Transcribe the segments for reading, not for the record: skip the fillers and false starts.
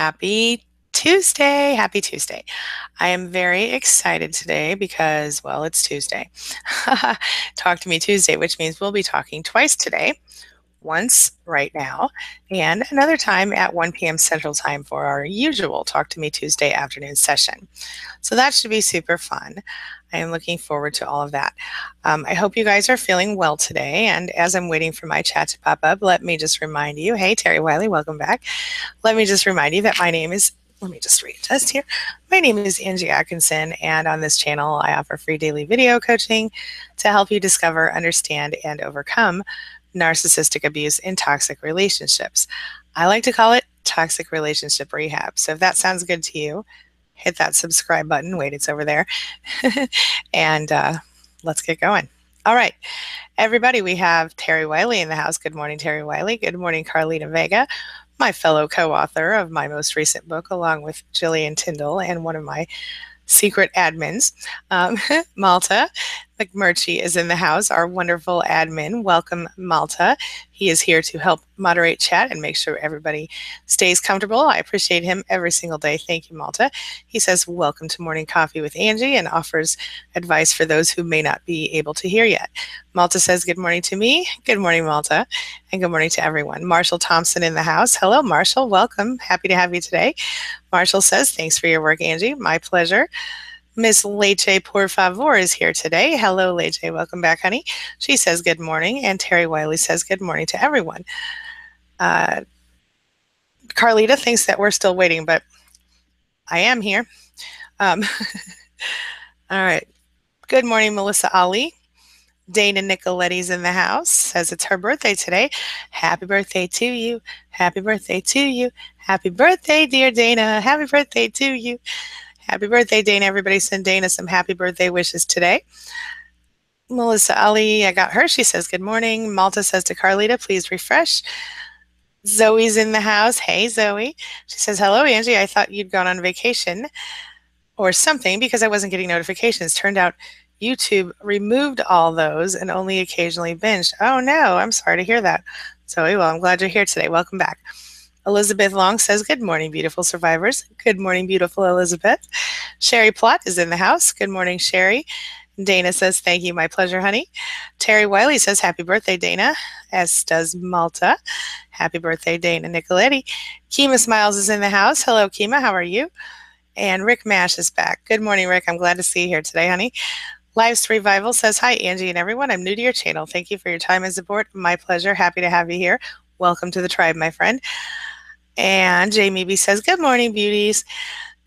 Happy Tuesday. Happy Tuesday. I am very excited today because, well, it's Tuesday. Talk to me Tuesday, which means we'll be talking twice today. Once right now, and another time at 1 p.m. Central Time for our usual Talk to Me Tuesday afternoon session. So that should be super fun. I am looking forward to all of that. I hope you guys are feeling well today. And as I'm waiting for my chat to pop up, let me just remind you, hey, Terry Wiley, welcome back. Let me just remind you that my name is, let me just readjust here. My name is Angie Atkinson, and on this channel, I offer free daily video coaching to help you discover, understand, and overcome narcissistic abuse in toxic relationships. I like to call it toxic relationship rehab. So if that sounds good to you, hit that subscribe button. Wait, it's over there. and let's get going. All right, everybody, we have Terry Wiley in the house. Good morning, Terry Wiley. Good morning, Carlita Vega, my fellow co-author of my most recent book, along with Jillian Tyndall and one of my secret admins. Malta McMurchie is in the house, our wonderful admin. Welcome, Malta. He is here to help moderate chat and make sure everybody stays comfortable. I appreciate him every single day. Thank you, Malta. He says, welcome to Morning Coffee with Angie, and offers advice for those who may not be able to hear yet. Malta says, good morning to me. Good morning, Malta. And good morning to everyone. Marshall Thompson in the house. Hello, Marshall. Welcome. Happy to have you today. Marshall says, thanks for your work, Angie. My pleasure. Miss Leche Por Favor is here today. Hello, Leche. Welcome back, honey. She says good morning, and Terry Wiley says good morning to everyone. Carlita thinks that we're still waiting, but I am here. All right. Good morning, Melissa Ali. Dana Nicoletti's in the house, says it's her birthday today. Happy birthday to you. Happy birthday to you. Happy birthday, dear Dana. Happy birthday to you. Happy birthday, Dana. Everybody send Dana some happy birthday wishes today. Melissa Ali, I got her. She says good morning. Malta says to Carlita, please refresh. Zoe's in the house. Hey, Zoe. She says, hello, Angie. I thought you'd gone on vacation or something because I wasn't getting notifications. Turned out YouTube removed all those and only occasionally binged. Oh, no. I'm sorry to hear that. Zoe, well, I'm glad you're here today. Welcome back. Elizabeth Long says, good morning, beautiful survivors. Good morning, beautiful Elizabeth. Sherry Plott is in the house. Good morning, Sherry. Dana says, thank you, my pleasure, honey. Terry Wiley says, happy birthday, Dana, as does Malta. Happy birthday, Dana Nicoletti. Kima Smiles is in the house. Hello, Kima, how are you? And Rick Mash is back. Good morning, Rick. I'm glad to see you here today, honey. Life's Revival says, hi, Angie and everyone. I'm new to your channel. Thank you for your time and support. My pleasure. Happy to have you here. Welcome to the tribe, my friend. And Jamie B says, good morning, beauties.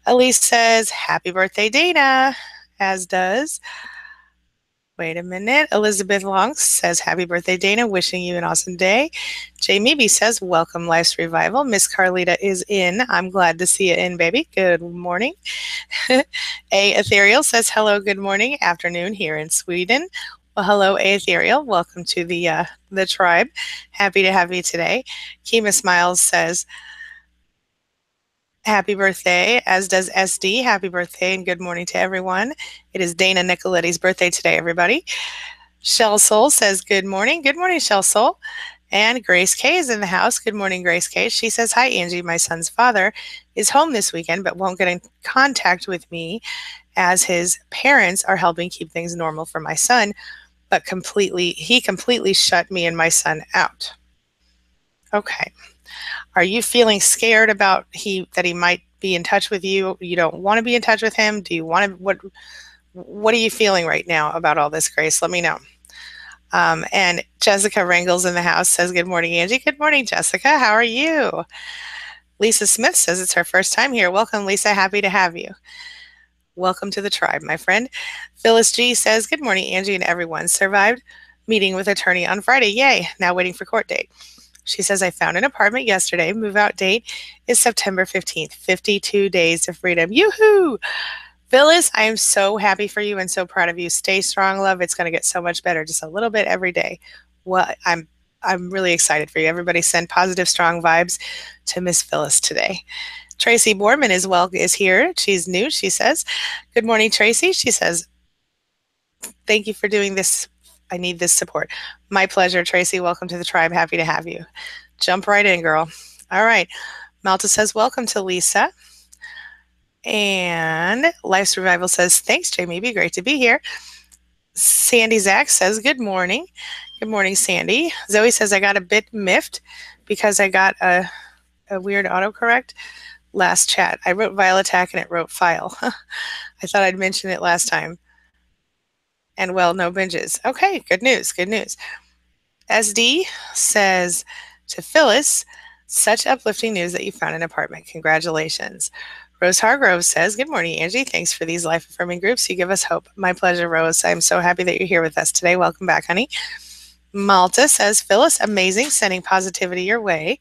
Elise says, happy birthday, Dana, as does, wait a minute, Elizabeth Long says, happy birthday, Dana, wishing you an awesome day. Jamie B says, welcome, Life's Revival. Miss Carlita is in. I'm glad to see you in, baby. Good morning. A Ethereal says, hello, good morning, afternoon here in Sweden. Well, hello, A Ethereal. Welcome to the tribe. Happy to have you today. Kima Smiles says, happy birthday, as does SD. Happy birthday and good morning to everyone. It is Dana Nicoletti's birthday today, everybody. Shell Soul says good morning. Good morning, Shell Soul. And Grace K is in the house. Good morning, Grace K. She says, hi, Angie. My son's father is home this weekend, but won't get in contact with me as his parents are helping keep things normal for my son, but he completely shut me and my son out. Okay. Are you feeling scared about that he might be in touch with you? You don't want to be in touch with him? Do you want to, what are you feeling right now about all this, Grace? Let me know. And Jessica Rangel's in the house, says, good morning, Angie. Good morning, Jessica. How are you? Lisa Smith says it's her first time here. Welcome, Lisa. Happy to have you. Welcome to the tribe, my friend. Phyllis G says, good morning, Angie and everyone. Survived meeting with attorney on Friday. Yay. Now waiting for court date. She says, I found an apartment yesterday. Move-out date is September 15th. 52 days to freedom. Yoo-hoo! Phyllis, I am so happy for you and so proud of you. Stay strong, love. It's going to get so much better, just a little bit every day. Well, I'm really excited for you. Everybody send positive, strong vibes to Miss Phyllis today. Tracy Borman is here. She's new, she says. Good morning, Tracy. She says, thank you for doing this. I need this support. My pleasure, Tracy. Welcome to the tribe. Happy to have you. Jump right in, girl. All right. Malta says, welcome to Lisa. And Life Survival says, thanks, Jamie. Be great to be here. Sandy Zach says, good morning. Good morning, Sandy. Zoe says, I got a bit miffed because I got a weird autocorrect last chat. I wrote file attack and it wrote file. I thought I'd mention it last time. And well, no binges. Okay, good news, good news. SD says to Phyllis, such uplifting news that you found an apartment. Congratulations. Rose Hargrove says, good morning, Angie. Thanks for these life-affirming groups. You give us hope. My pleasure, Rose. I'm so happy that you're here with us today. Welcome back, honey. Malta says, Phyllis, amazing, sending positivity your way.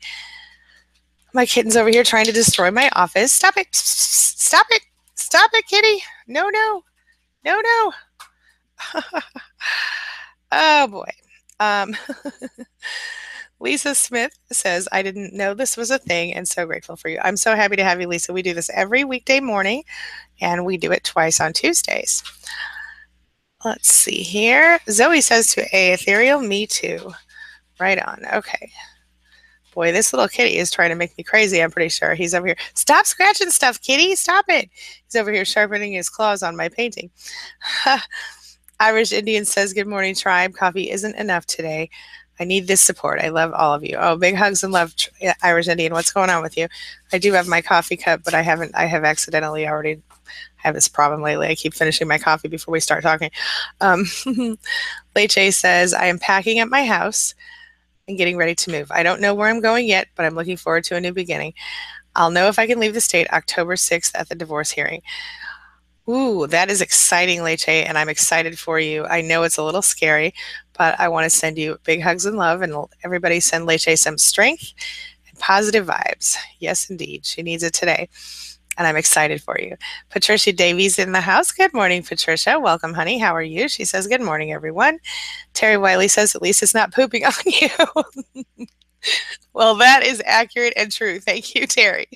My kitten's over here trying to destroy my office. Stop it. Stop it. Stop it, kitty. No, no. No, no. Oh, boy. Lisa Smith says, I didn't know this was a thing and so grateful for you. I'm so happy to have you, Lisa. We do this every weekday morning and we do it twice on Tuesdays. Let's see here. Zoe says to A, ethereal, me too. Right on. Okay. Boy, this little kitty is trying to make me crazy, I'm pretty sure. He's over here. Stop scratching stuff, kitty. Stop it. He's over here sharpening his claws on my painting. Irish Indian says, good morning, tribe. Coffee isn't enough today. I need this support. I love all of you. Oh, big hugs and love, Irish Indian. What's going on with you? I do have my coffee cup, but I have accidentally already have this problem lately. I keep finishing my coffee before we start talking. Leche says, I am packing up my house and getting ready to move. I don't know where I'm going yet, but I'm looking forward to a new beginning. I'll know if I can leave the state October 6th at the divorce hearing. Ooh, that is exciting, Leche, and I'm excited for you. I know it's a little scary, but I want to send you big hugs and love, and everybody send Leche some strength and positive vibes. Yes, indeed. She needs it today, and I'm excited for you. Patricia Davies in the house. Good morning, Patricia. Welcome, honey. How are you? She says, good morning, everyone. Terry Wiley says, at least it's not pooping on you. Well, that is accurate and true. Thank you, Terry.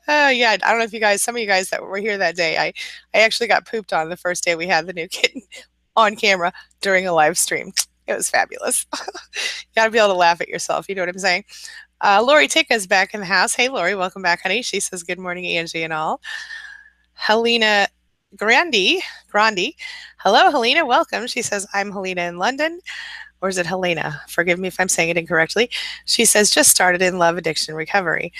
Yeah, I don't know if you guys, some of you guys that were here that day, I actually got pooped on the first day we had the new kitten on camera during a live stream. It was fabulous. You got to be able to laugh at yourself. You know what I'm saying? Lori Ticka's back in the house. Hey, Lori, welcome back, honey. She says, good morning, Angie and all. Helena Grandi. Hello, Helena. Welcome. She says, I'm Helena in London. Or is it Helena? Forgive me if I'm saying it incorrectly. She says, just started in love addiction recovery.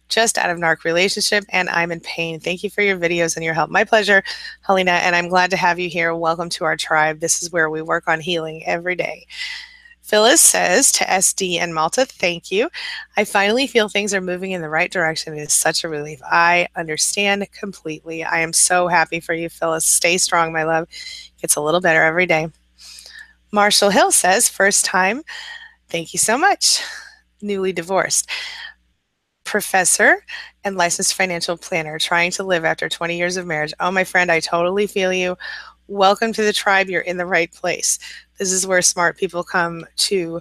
Just out of narc relationship, and I'm in pain. Thank you for your videos and your help. My pleasure, Helena, and I'm glad to have you here. Welcome to our tribe. This is where we work on healing every day. Phyllis says to SD and Malta, thank you. I finally feel things are moving in the right direction. It is such a relief. I understand completely. I am so happy for you, Phyllis. Stay strong, my love. It gets a little better every day. Marshall Hill says, first time. Thank you so much. Newly divorced. Professor and licensed financial planner trying to live after 20 years of marriage. Oh, my friend, I totally feel you. Welcome to the tribe. You're in the right place. This is where smart people come to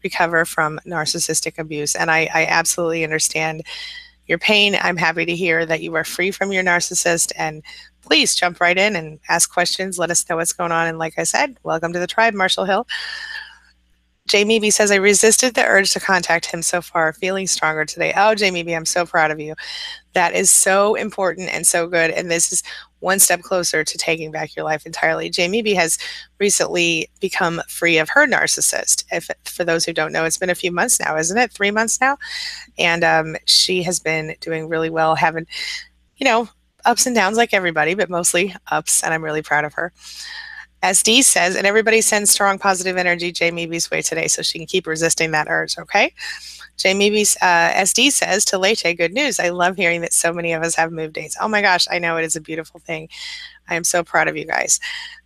recover from narcissistic abuse. And I absolutely understand your pain. I'm happy to hear that you are free from your narcissist, and please jump right in and ask questions. Let us know what's going on. And like I said, welcome to the tribe, Marshall Hill. Jamie B says, I resisted the urge to contact him so far, feeling stronger today. Oh, Jamie B, I'm so proud of you. That is so important and so good. And this is one step closer to taking back your life entirely. Jamie B has recently become free of her narcissist. For those who don't know, it's been a few months now, isn't it? 3 months now. And she has been doing really well, having, ups and downs like everybody, but mostly ups. And I'm really proud of her. SD says, and everybody sends strong positive energy Jamie B's way today so she can keep resisting that urge, okay? Jamie B's SD says to Leche, good news. I love hearing that so many of us have move dates. Oh my gosh, I know, it is a beautiful thing. I am so proud of you guys.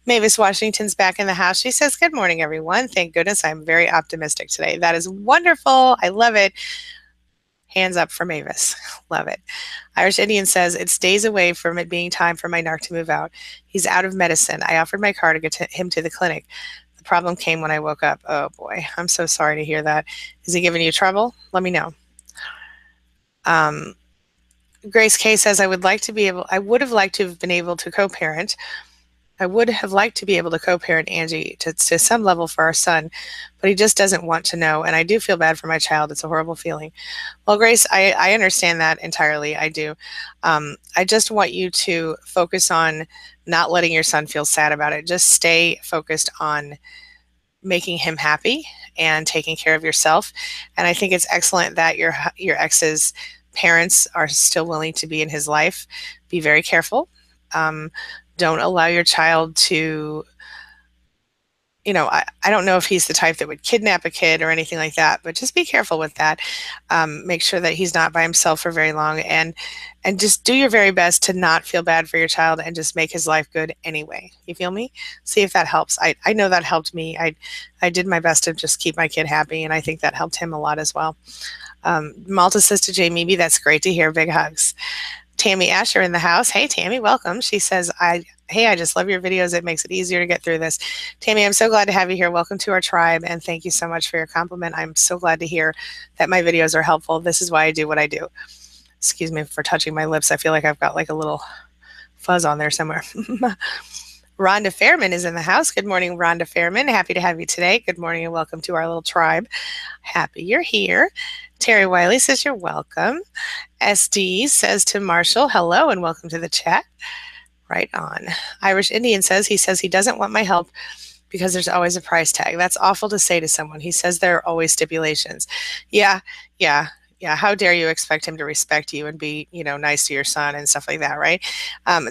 Mavis Washington's back in the house. She says, good morning, everyone. Thank goodness I'm very optimistic today. That is wonderful. I love it. Hands up for Mavis. Love it. Irish Indian says, it's days away from it being time for my narc to move out. He's out of medicine. I offered my car to get him to the clinic. The problem came when I woke up. Oh boy, I'm so sorry to hear that. Is he giving you trouble? Let me know. Grace K says, I would have liked to have been able to co-parent. I would have liked to be able to co-parent Angie to some level for our son, but he just doesn't want to know. And I do feel bad for my child. It's a horrible feeling. Well, Grace, I understand that entirely. I do. I just want you to focus on not letting your son feel sad about it. Just stay focused on making him happy and taking care of yourself. And I think it's excellent that your ex's parents are still willing to be in his life. Be very careful. Um, don't allow your child to, I don't know if he's the type that would kidnap a kid or anything like that, but just be careful with that. Make sure that he's not by himself for very long, and just do your very best to not feel bad for your child and just make his life good anyway. You feel me? See if that helps. I know that helped me. I did my best to just keep my kid happy, and I think that helped him a lot as well. Malta says to Jamie, that's great to hear. Big hugs. Tammy Asher in the house. Hey, Tammy, welcome. She says, hey, I just love your videos. It makes it easier to get through this. Tammy, I'm so glad to have you here. Welcome to our tribe, and thank you so much for your compliment. I'm so glad to hear that my videos are helpful. This is why I do what I do. Excuse me for touching my lips. I feel like I've got like a little fuzz on there somewhere. Rhonda Fairman is in the house. Good morning, Rhonda Fairman. Happy to have you today. Good morning and welcome to our little tribe. Happy you're here. Terry Wiley says you're welcome. SD says to Marshall, hello and welcome to the chat. Right on. Irish Indian says he doesn't want my help because there's always a price tag. That's awful to say to someone. He says there are always stipulations. Yeah. How dare you expect him to respect you and be, nice to your son and stuff like that, right?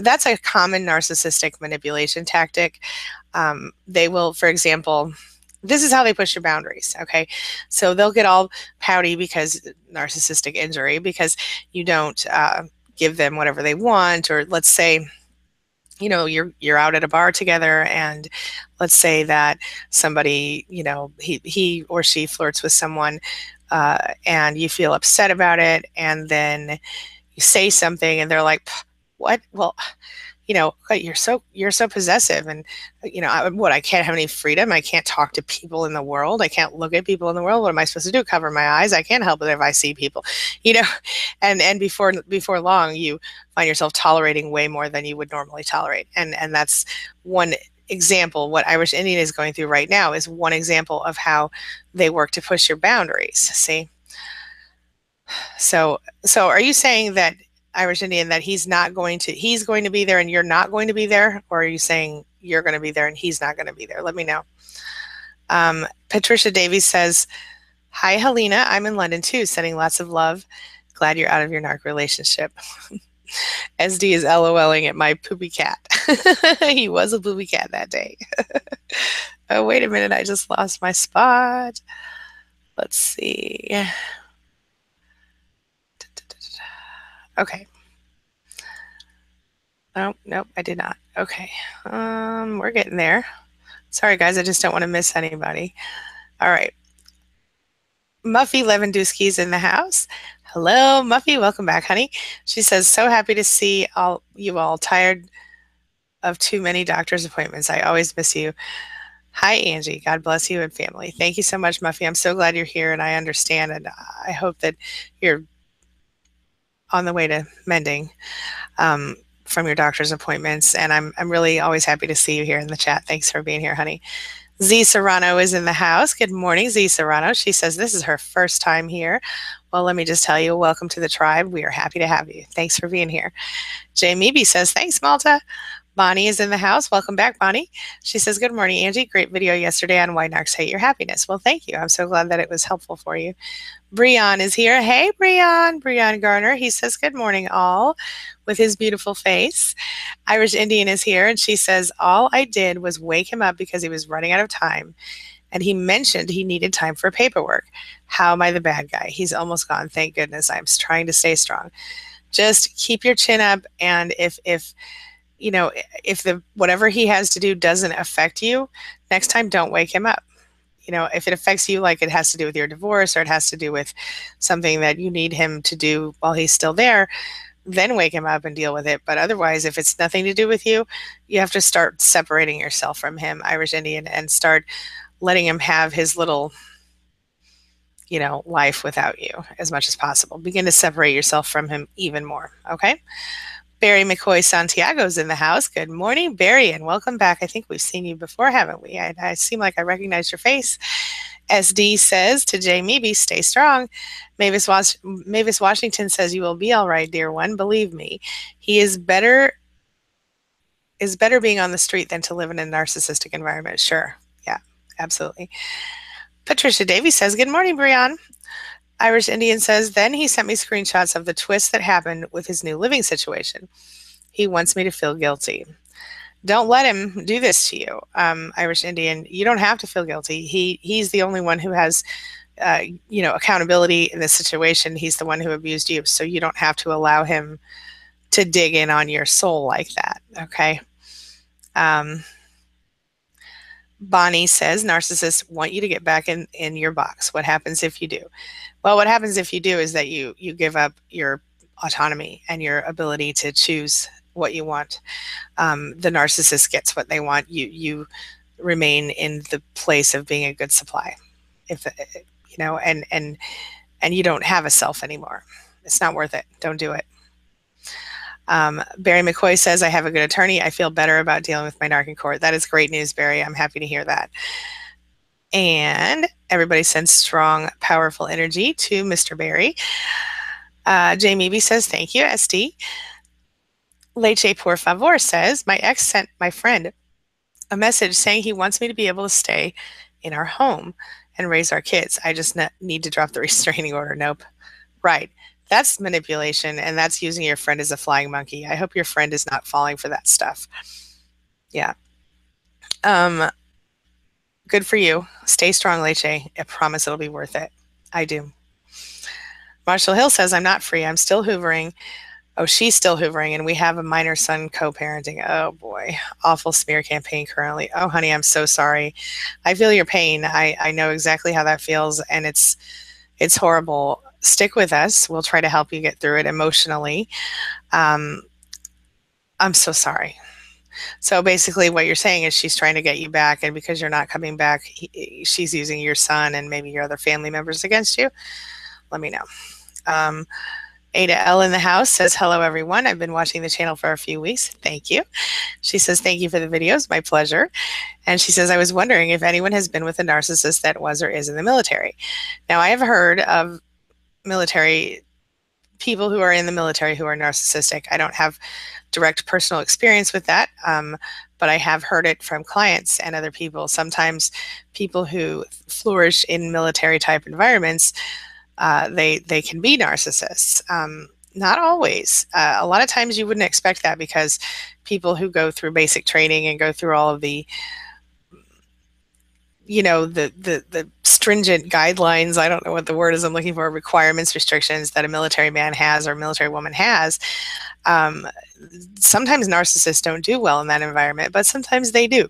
That's a common narcissistic manipulation tactic. They will, for example, this is how they push your boundaries, okay? So they'll get all pouty because narcissistic injury, because you don't give them whatever they want. Or let's say, you're out at a bar together, and let's say that somebody, he or she flirts with someone, and you feel upset about it, and then you say something and they're like, what? Well, you're so possessive, and I can't have any freedom. I can't talk to people in the world. I can't look at people in the world. What am I supposed to do? Cover my eyes? I can't help it if I see people, and before long, you find yourself tolerating way more than you would normally tolerate. And that's one example. What Irish Indian is going through right now is one example of how they work to push your boundaries. See? So are you saying that Irish Indian that he's going to be there and you're not going to be there? Or are you saying you're going to be there and he's not going to be there? Let me know. Patricia Davies says, hi, Helena. I'm in London too, sending lots of love. Glad you're out of your narc relationship. SD is LOLing at my poopy cat. He was a poopy cat that day. Oh, wait a minute. I just lost my spot. Let's see. Okay. Oh, nope, I did not. Okay. We're getting there. Sorry, guys. I just don't want to miss anybody. All right. Muffy Lewandowski's in the house. Hello, Muffy. Welcome back, honey. She says, so happy to see you all. Tired of too many doctor's appointments. I always miss you. Hi, Angie. God bless you and family. Thank you so much, Muffy. I'm so glad you're here, and I understand, and I hope that you're on the way to mending from your doctor's appointments. And I'm really always happy to see you here in the chat. Thanks for being here, honey. Z Serrano is in the house. Good morning, Z Serrano. She says this is her first time here. Well, let me just tell you, welcome to the tribe. We are happy to have you. Thanks for being here. Jay Meeby says, thanks, Malta. Bonnie is in the house. Welcome back, Bonnie. She says, good morning, Angie. Great video yesterday on why narcs hate your happiness. Well, thank you. I'm so glad that it was helpful for you. Breon is here. Hey, Breon Garner. He says, good morning, all, with his beautiful face. Irish Indian is here, and she says, all I did was wake him up because he was running out of time, and he mentioned he needed time for paperwork. How am I the bad guy? He's almost gone. Thank goodness. I'm trying to stay strong. Just keep your chin up, and if the whatever he has to do doesn't affect you, next time don't wake him up. If it affects you, like it has to do with your divorce or it has to do with something that you need him to do while he's still there, then wake him up and deal with it. But otherwise, if it's nothing to do with you, you have to start separating yourself from him, Irish Indian, and start letting him have his little, life without you as much as possible. Begin to separate yourself from him even more. Okay. Barry McCoy Santiago's in the house. Good morning, Barry, and welcome back. I think we've seen you before, haven't we? I seem like I recognize your face. SD says to Jamie, be stay strong. Mavis Washington says, you will be all right, dear one. Believe me, he is better being on the street than to live in a narcissistic environment. Sure. Yeah, absolutely. Patricia Davies says, good morning, Brianne. Irish Indian says, then he sent me screenshots of the twist that happened with his new living situation. He wants me to feel guilty. Don't let him do this to you, Irish Indian. You don't have to feel guilty. He's the only one who has, accountability in this situation. He's the one who abused you, so you don't have to allow him to dig in on your soul like that. Okay. Bonnie says, narcissists want you to get back in your box. What happens if you do? Well, what happens if you do is that you give up your autonomy and your ability to choose what you want. The narcissist gets what they want. You remain in the place of being a good supply, and you don't have a self anymore. It's not worth it. Don't do it. Barry McCoy says, I have a good attorney. I feel better about dealing with my narc in court. That is great news, Barry. I'm happy to hear that. And everybody sends strong, powerful energy to Mr. Barry. Jamie B says, thank you, SD. Leche por favor says, my ex sent my friend a message saying he wants me to be able to stay in our home and raise our kids. I just need to drop the restraining order. Nope. Right. That's manipulation, and that's using your friend as a flying monkey. I hope your friend is not falling for that stuff. Yeah. Good for you. Stay strong, Leche. I promise it'll be worth it. I do. Marshall Hill says, I'm not free. I'm still hoovering. Oh, she's still hoovering, and we have a minor son co-parenting. Oh, boy. Awful smear campaign currently. Oh, honey, I'm so sorry. I feel your pain. I know exactly how that feels, and it's horrible. Stick with us. We'll try to help you get through it emotionally. I'm so sorry. So basically what you're saying is she's trying to get you back, and because you're not coming back, she's using your son and maybe your other family members against you. Let me know. Ada L in the house says, hello, everyone. I've been watching the channel for a few weeks. Thank you. She says, thank you for the videos. My pleasure. And she says, I was wondering if anyone has been with a narcissist that was or is in the military. Now, I have heard of military people who are in the military who are narcissistic. I don't have direct personal experience with that, but I have heard it from clients and other people. Sometimes people who flourish in military type environments, they can be narcissists. Not always. A lot of times you wouldn't expect that, because people who go through basic training and go through all of the the stringent guidelines, I don't know what the word is I'm looking for, requirements, restrictions that a military man has or a military woman has. Sometimes narcissists don't do well in that environment, but sometimes they do.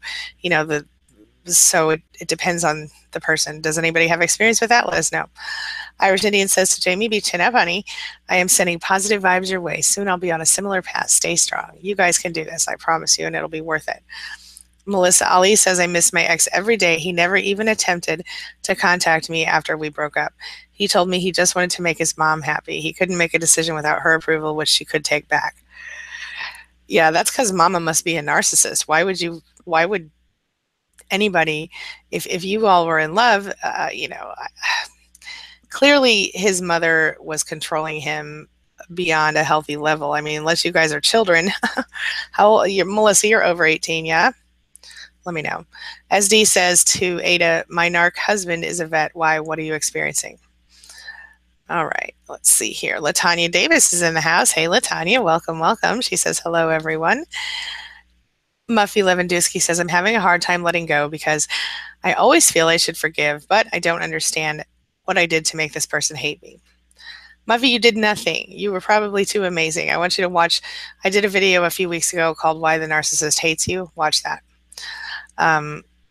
So it depends on the person. Does anybody have experience with that? Let us know. Irish Indian says to Jamie, be chin up, honey. I am sending positive vibes your way. Soon I'll be on a similar path. Stay strong. You guys can do this, I promise you, and it'll be worth it. Melissa Ali says, I miss my ex every day. He never even attempted to contact me after we broke up. He told me he just wanted to make his mom happy. He couldn't make a decision without her approval, which she could take back. Yeah, that's because mama must be a narcissist. Why would anybody, if you all were in love, clearly his mother was controlling him beyond a healthy level. I mean, unless you guys are children. How old, Melissa, you're over 18, yeah? Let me know. SD says to Ada, my narc husband is a vet. Why? What are you experiencing? All right, let's see here. Latanya Davis is in the house. Hey, Latanya, welcome, welcome. She says, hello, everyone. Muffy Lewandowski says, I'm having a hard time letting go because I always feel I should forgive, but I don't understand what I did to make this person hate me. Muffy, you did nothing. You were probably too amazing. I want you to watch. I did a video a few weeks ago called Why the Narcissist Hates You. Watch that.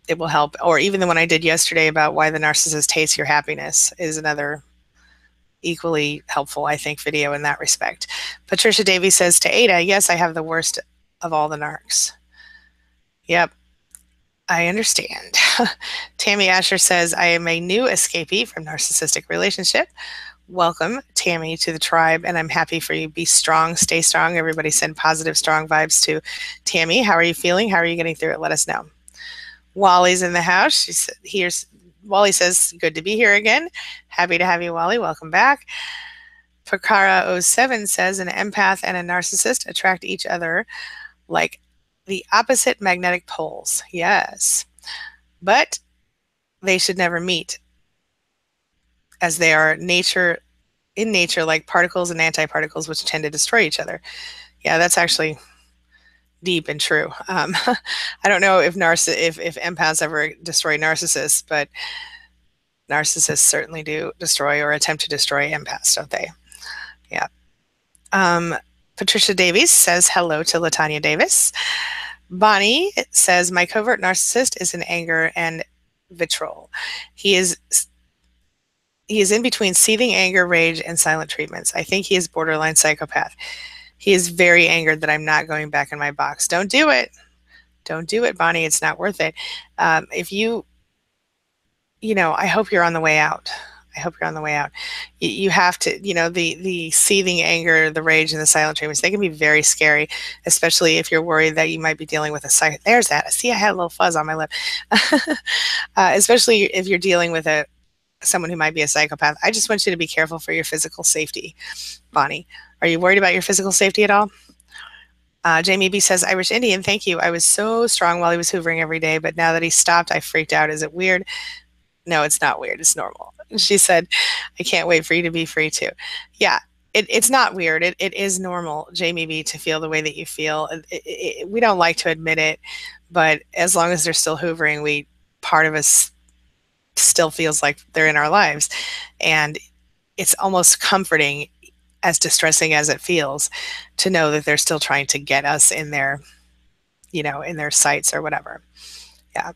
It will help. Or even the one I did yesterday about why the narcissist hates your happiness is another equally helpful, I think, video in that respect. Patricia Davies says to Ada, yes, I have the worst of all the narcs. Yep, I understand. Tammy Asher says, I am a new escapee from narcissistic relationship. Welcome, Tammy, to the tribe, and I'm happy for you. Be strong, stay strong. Everybody send positive, strong vibes to Tammy. How are you feeling? How are you getting through it? Let us know. Wally's in the house. Wally says, good to be here again. Happy to have you, Wally. Welcome back. Pakara07 says, an empath and a narcissist attract each other like the opposite magnetic poles. Yes. But they should never meet, as they are in nature like particles and antiparticles, which tend to destroy each other. Yeah, that's actually deep and true. I don't know if empaths ever destroy narcissists, but narcissists certainly do destroy or attempt to destroy empaths, don't they? Yeah. Patricia Davies says hello to Latanya Davis. Bonnie says, my covert narcissist is in anger and vitriol. He is in between seething anger, rage, and silent treatments. I think he is borderline psychopath. He is very angered that I'm not going back in my box. Don't do it. Don't do it, Bonnie. It's not worth it. If you I hope you're on the way out. I hope you're on the way out. You have to, the seething anger, the rage, and the silent treatments, they can be very scary, especially if you're worried that you might be dealing with a there's that. See, I had a little fuzz on my lip. Especially if you're dealing with someone who might be a psychopath. I just want you to be careful for your physical safety, Bonnie. Are you worried about your physical safety at all? Jamie B says, Irish Indian, thank you. I was so strong while he was hoovering every day, but now that he stopped, I freaked out. Is it weird? No, it's not weird. It's normal. She said, I can't wait for you to be free too. Yeah, it's not weird. It is normal, Jamie B, to feel the way that you feel. We don't like to admit it, but as long as they're still hoovering, part of us still feels like they're in our lives. And it's almost comforting, as distressing as it feels, to know that they're still trying to get us in their sights or whatever. Yeah.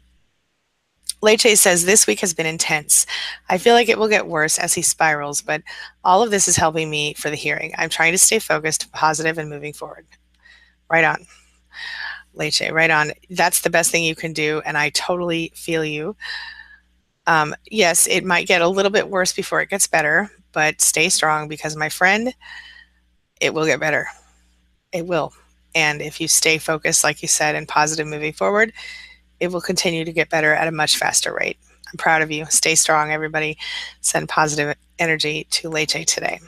Leche says, this week has been intense. I feel like it will get worse as he spirals, but all of this is helping me for the hearing. I'm trying to stay focused, positive, and moving forward. Right on. Leche, right on. That's the best thing you can do, and I totally feel you. Yes, it might get a little bit worse before it gets better, but stay strong because, my friend, it will get better. It will. And if you stay focused, like you said, and positive moving forward, it will continue to get better at a much faster rate. I'm proud of you. Stay strong, everybody. Send positive energy to Leche today.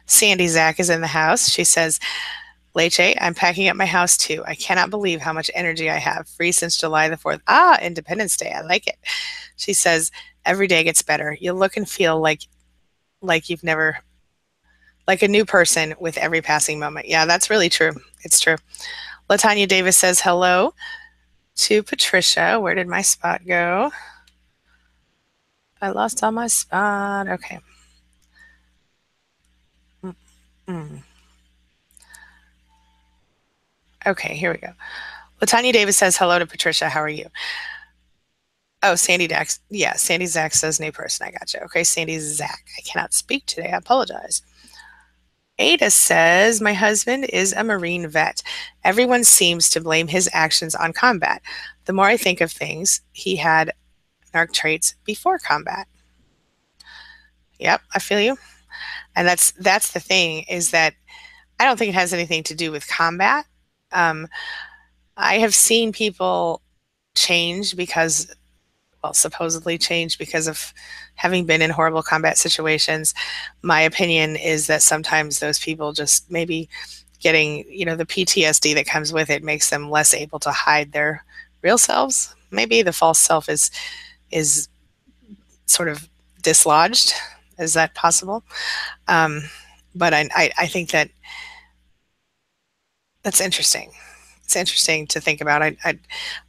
Sandy Zach is in the house. She says, Leche, I'm packing up my house too. I cannot believe how much energy I have. Free since July the 4th. Independence Day. I like it. She says, every day gets better. You look and feel like you've never, like a new person with every passing moment. Yeah, that's really true. It's true. Latanya Davis says, hello to Patricia. Where did my spot go? I lost all my spot. Okay. Okay, here we go. Latanya Davis says, hello to Patricia. How are you? Oh, Sandy Dax. Yeah, Sandy Zach says new person. I gotcha. Okay, Sandy Zach. I cannot speak today. I apologize. Ada says, my husband is a Marine vet. Everyone seems to blame his actions on combat. The more I think of things, he had narc traits before combat. Yep, I feel you. And that's the thing, is that I don't think it has anything to do with combat. I have seen people change because, supposedly change because of having been in horrible combat situations. My opinion is that sometimes those people just maybe getting, the PTSD that comes with it makes them less able to hide their real selves. Maybe the false self is sort of dislodged. Is that possible? But I think that's interesting. It's interesting to think about.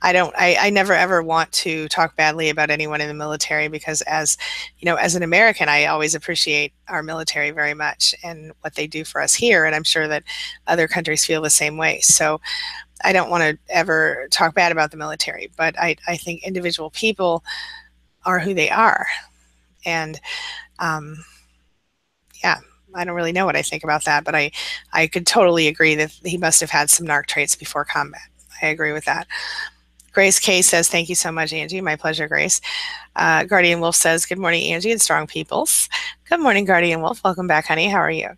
I never ever want to talk badly about anyone in the military because, as an American, I always appreciate our military very much and what they do for us here. And I'm sure that other countries feel the same way. So I don't want to ever talk bad about the military, but I think individual people are who they are. And yeah, I don't really know what I think about that, but I could totally agree that he must have had some narc traits before combat. I agree with that. Grace K says, thank you so much, Angie. My pleasure, Grace. Guardian Wolf says, good morning, Angie and Strong Peoples. Good morning, Guardian Wolf. Welcome back, honey. How are you?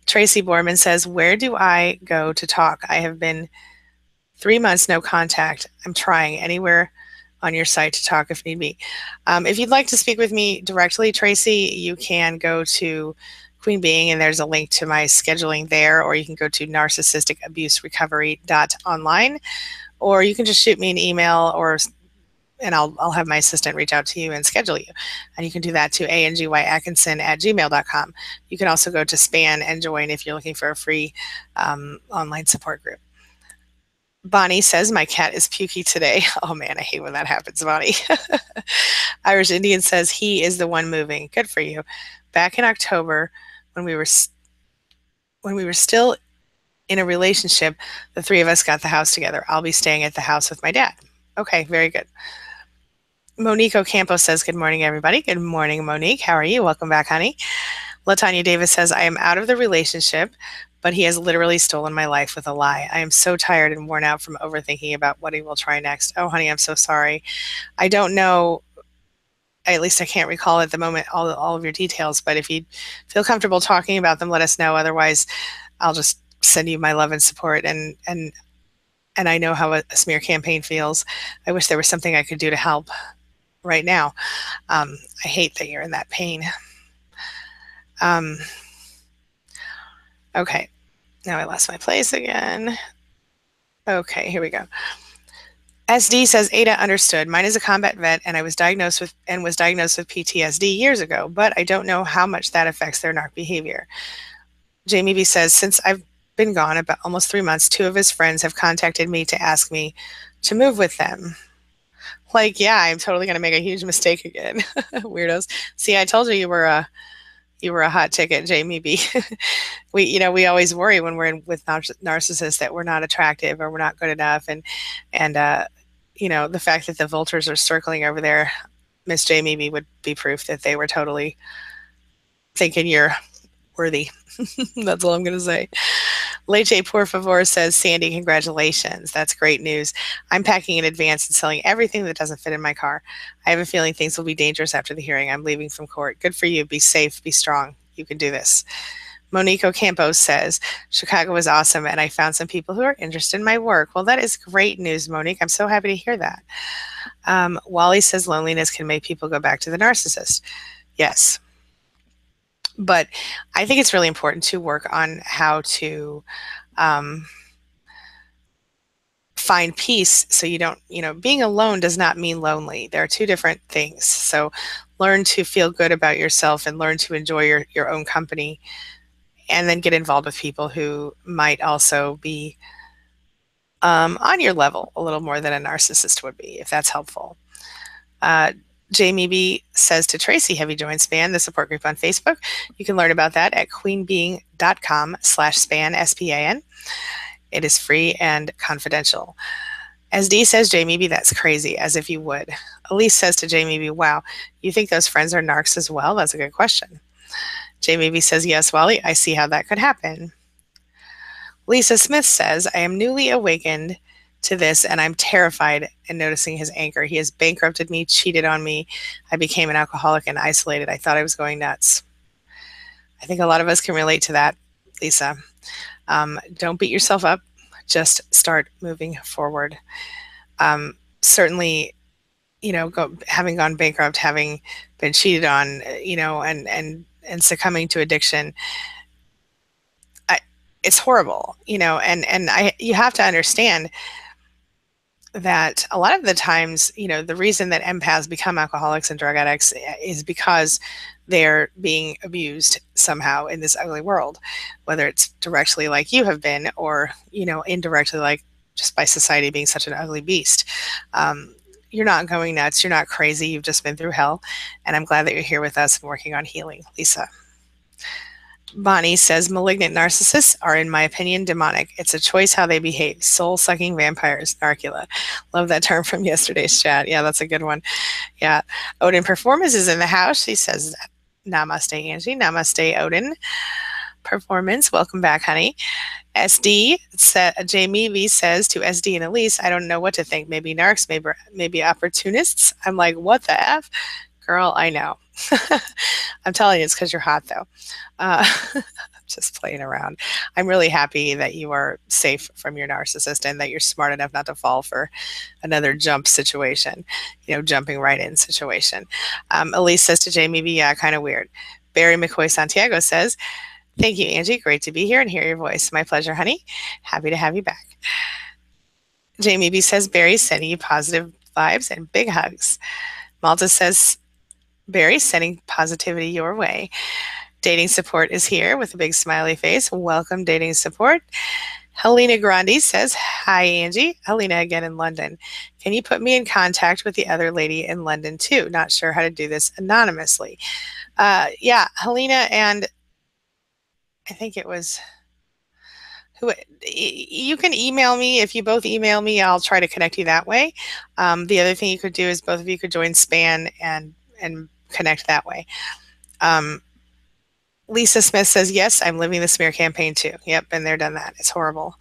Tracy Borman says, where do I go to talk? I have been 3 months, no contact. I'm trying anywhere on your site to talk if need be. If you'd like to speak with me directly, Tracy, you can go to Queen Being, and there's a link to my scheduling there, or you can go to narcissisticabuserecovery.online, or you can just shoot me an email, and I'll have my assistant reach out to you and schedule you. And you can do that to angyatkinson@gmail.com. You can also go to SPAN and join if you're looking for a free online support group. Bonnie says, my cat is pukey today. Oh man, I hate when that happens, Bonnie. Irish Indian says, he is the one moving. Good for you. Back in October, when we were still in a relationship, the three of us got the house together. I'll be staying at the house with my dad. Okay, very good. Monique Ocampo says, good morning, everybody. Good morning, Monique. How are you? Welcome back, honey. LaTanya Davis says, I am out of the relationship, but he has literally stolen my life with a lie. I am so tired and worn out from overthinking about what he will try next. Oh, honey, I'm so sorry. I don't know, at least I can't recall at the moment all of your details, but if you feel comfortable talking about them, let us know. Otherwise, I'll just send you my love and support, and I know how a smear campaign feels. I wish there was something I could do to help right now. I hate that you're in that pain. Okay, now I lost my place again. Okay, here we go. SD says, Ada, understood. Mine is a combat vet, and was diagnosed with PTSD years ago, but I don't know how much that affects their narc behavior. Jamie B says, since I've been gone about almost 3 months, 2 of his friends have contacted me to ask me to move with them. Like, yeah, I'm totally going to make a huge mistake again. Weirdos. See, I told you you were a hot ticket, Jamie B. we always worry when we're with narcissists that we're not attractive or we're not good enough, and the fact that the vultures are circling over there, Miss Jamie B, would be proof that they were totally thinking you're worthy. That's all I'm going to say. Leche Por Favor says, Sandy, congratulations. That's great news. I'm packing in advance and selling everything that doesn't fit in my car. I have a feeling things will be dangerous after the hearing. I'm leaving from court. Good for you. Be safe. Be strong. You can do this. Monique Ocampo says, Chicago was awesome, and I found some people who are interested in my work. Well, that is great news, Monique. I'm so happy to hear that. Wally says, loneliness can make people go back to the narcissist. Yes. But I think it's really important to work on how to find peace, so you don't, being alone does not mean lonely. There are two different things. So learn to feel good about yourself and learn to enjoy your own company, and then get involved with people who might also be on your level a little more than a narcissist would be, if that's helpful. Jamie B says to Tracy, have you joined SPAN, the support group on Facebook? You can learn about that at queenbeing.com/SPAN, S-P-A-N. It is free and confidential. As D says, Jamie B, that's crazy, as if you would. Elise says to Jamie B, wow, you think those friends are narcs as well? That's a good question. Jamie B says, yes, Wally, I see how that could happen. Lisa Smith says, I am newly awakened to this, and I'm terrified and noticing his anger. He has bankrupted me, cheated on me. I became an alcoholic and isolated. I thought I was going nuts. I think a lot of us can relate to that, Lisa. Don't beat yourself up. Just start moving forward. Certainly, having gone bankrupt, having been cheated on, and succumbing to addiction, it's horrible, and you have to understand that a lot of the times, the reason that empaths become alcoholics and drug addicts is because they're being abused somehow in this ugly world, whether it's directly like you have been, or, indirectly, like just by society being such an ugly beast. You're not going nuts. You're not crazy. You've just been through hell. And I'm glad that you're here with us and working on healing, Lisa. Bonnie says, malignant narcissists are, in my opinion, demonic. It's a choice how they behave. Soul-sucking vampires, Narcula. Love that term from yesterday's chat. Yeah, that's a good one. Yeah. Odin Performance is in the house. She says, namaste, Angie. Namaste, Odin. performance. Welcome back, honey. SD, Jamie V says to SD and Elise, I don't know what to think. Maybe narcs, maybe opportunists. I'm like, what the F? Girl, I know. I'm telling you, it's because you're hot, though. Just playing around. I'm really happy that you are safe from your narcissist and that you're smart enough not to fall for another jump situation, jumping right in situation. Elise says to Jamie V, yeah, kind of weird. Barry McCoy Santiago says, thank you, Angie. Great to be here and hear your voice. My pleasure, honey. Happy to have you back. Jamie B says, Barry's sending you positive vibes and big hugs. Malta says, Barry's sending positivity your way. Dating support is here with a big smiley face. Welcome, dating support. Helena Grandi says, hi, Angie. Helena again in London. Can you put me in contact with the other lady in London too? Not sure how to do this anonymously. Yeah, Helena, and I think it was who. You can email me. If you both email me, I'll try to connect you that way. The other thing you could do is both of you could join SPAN and connect that way. Lisa Smith says, yes, I'm living the smear campaign too. Yep, been there, done that. It's horrible.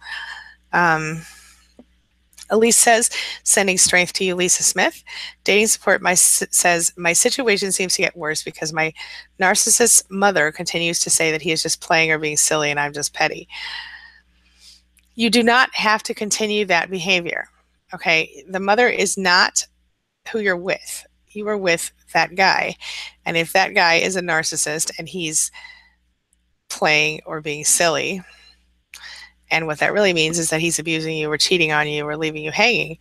Elise says, sending strength to you, Lisa Smith. Dating support says, my situation seems to get worse because my narcissist's mother continues to say that he is just playing or being silly and I'm just petty. You do not have to continue that behavior, okay? The mother is not who you're with. You are with that guy. And if that guy is a narcissist and he's playing or being silly, and what that really means is that he's abusing you or cheating on you or leaving you hanging,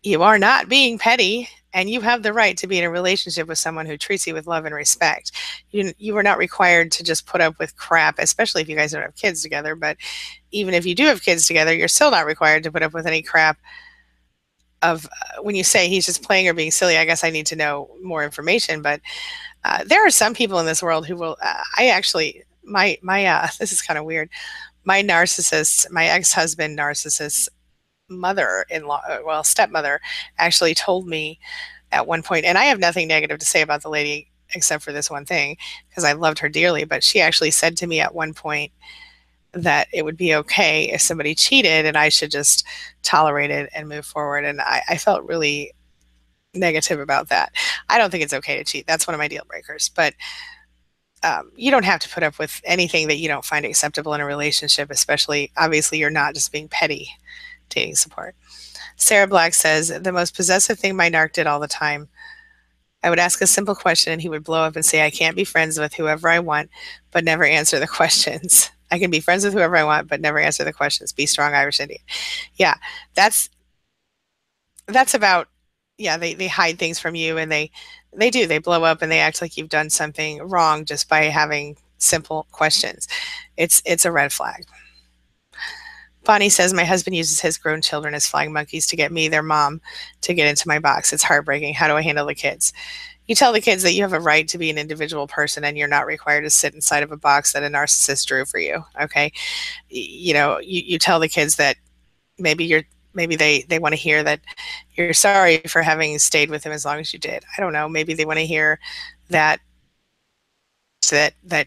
you are not being petty, and you have the right to be in a relationship with someone who treats you with love and respect. You are not required to just put up with crap, especially if you guys don't have kids together. But even if you do have kids together, you're still not required to put up with any crap of when you say he's just playing or being silly. I guess I need to know more information. But there are some people in this world who will, this is kind of weird. My narcissist, my ex-husband narcissist mother-in-law, well, stepmother, actually told me at one point, and I have nothing negative to say about the lady except for this one thing, because I loved her dearly, but she actually said to me at one point that it would be okay if somebody cheated and I should just tolerate it and move forward. And I felt really negative about that. I don't think it's okay to cheat. That's one of my deal breakers. But you don't have to put up with anything that you don't find acceptable in a relationship, especially, obviously, you're not just being petty. Dating support. Sarah Black says, the most possessive thing my narc did all the time. I would ask a simple question and he would blow up and say, I can't be friends with whoever I want, but never answer the questions. I can be friends with whoever I want, but never answer the questions. Be strong, Irish Indian. Yeah, that's about, yeah, they hide things from you, and they blow up and they act like you've done something wrong just by having simple questions. It's a red flag. Bonnie says, my husband uses his grown children as flying monkeys to get me, their mom, to get into my box. It's heartbreaking. How do I handle the kids? You tell the kids that you have a right to be an individual person and you're not required to sit inside of a box that a narcissist drew for you, okay? You tell the kids that maybe they want to hear that you're sorry for having stayed with him as long as you did. I don't know. Maybe they want to hear that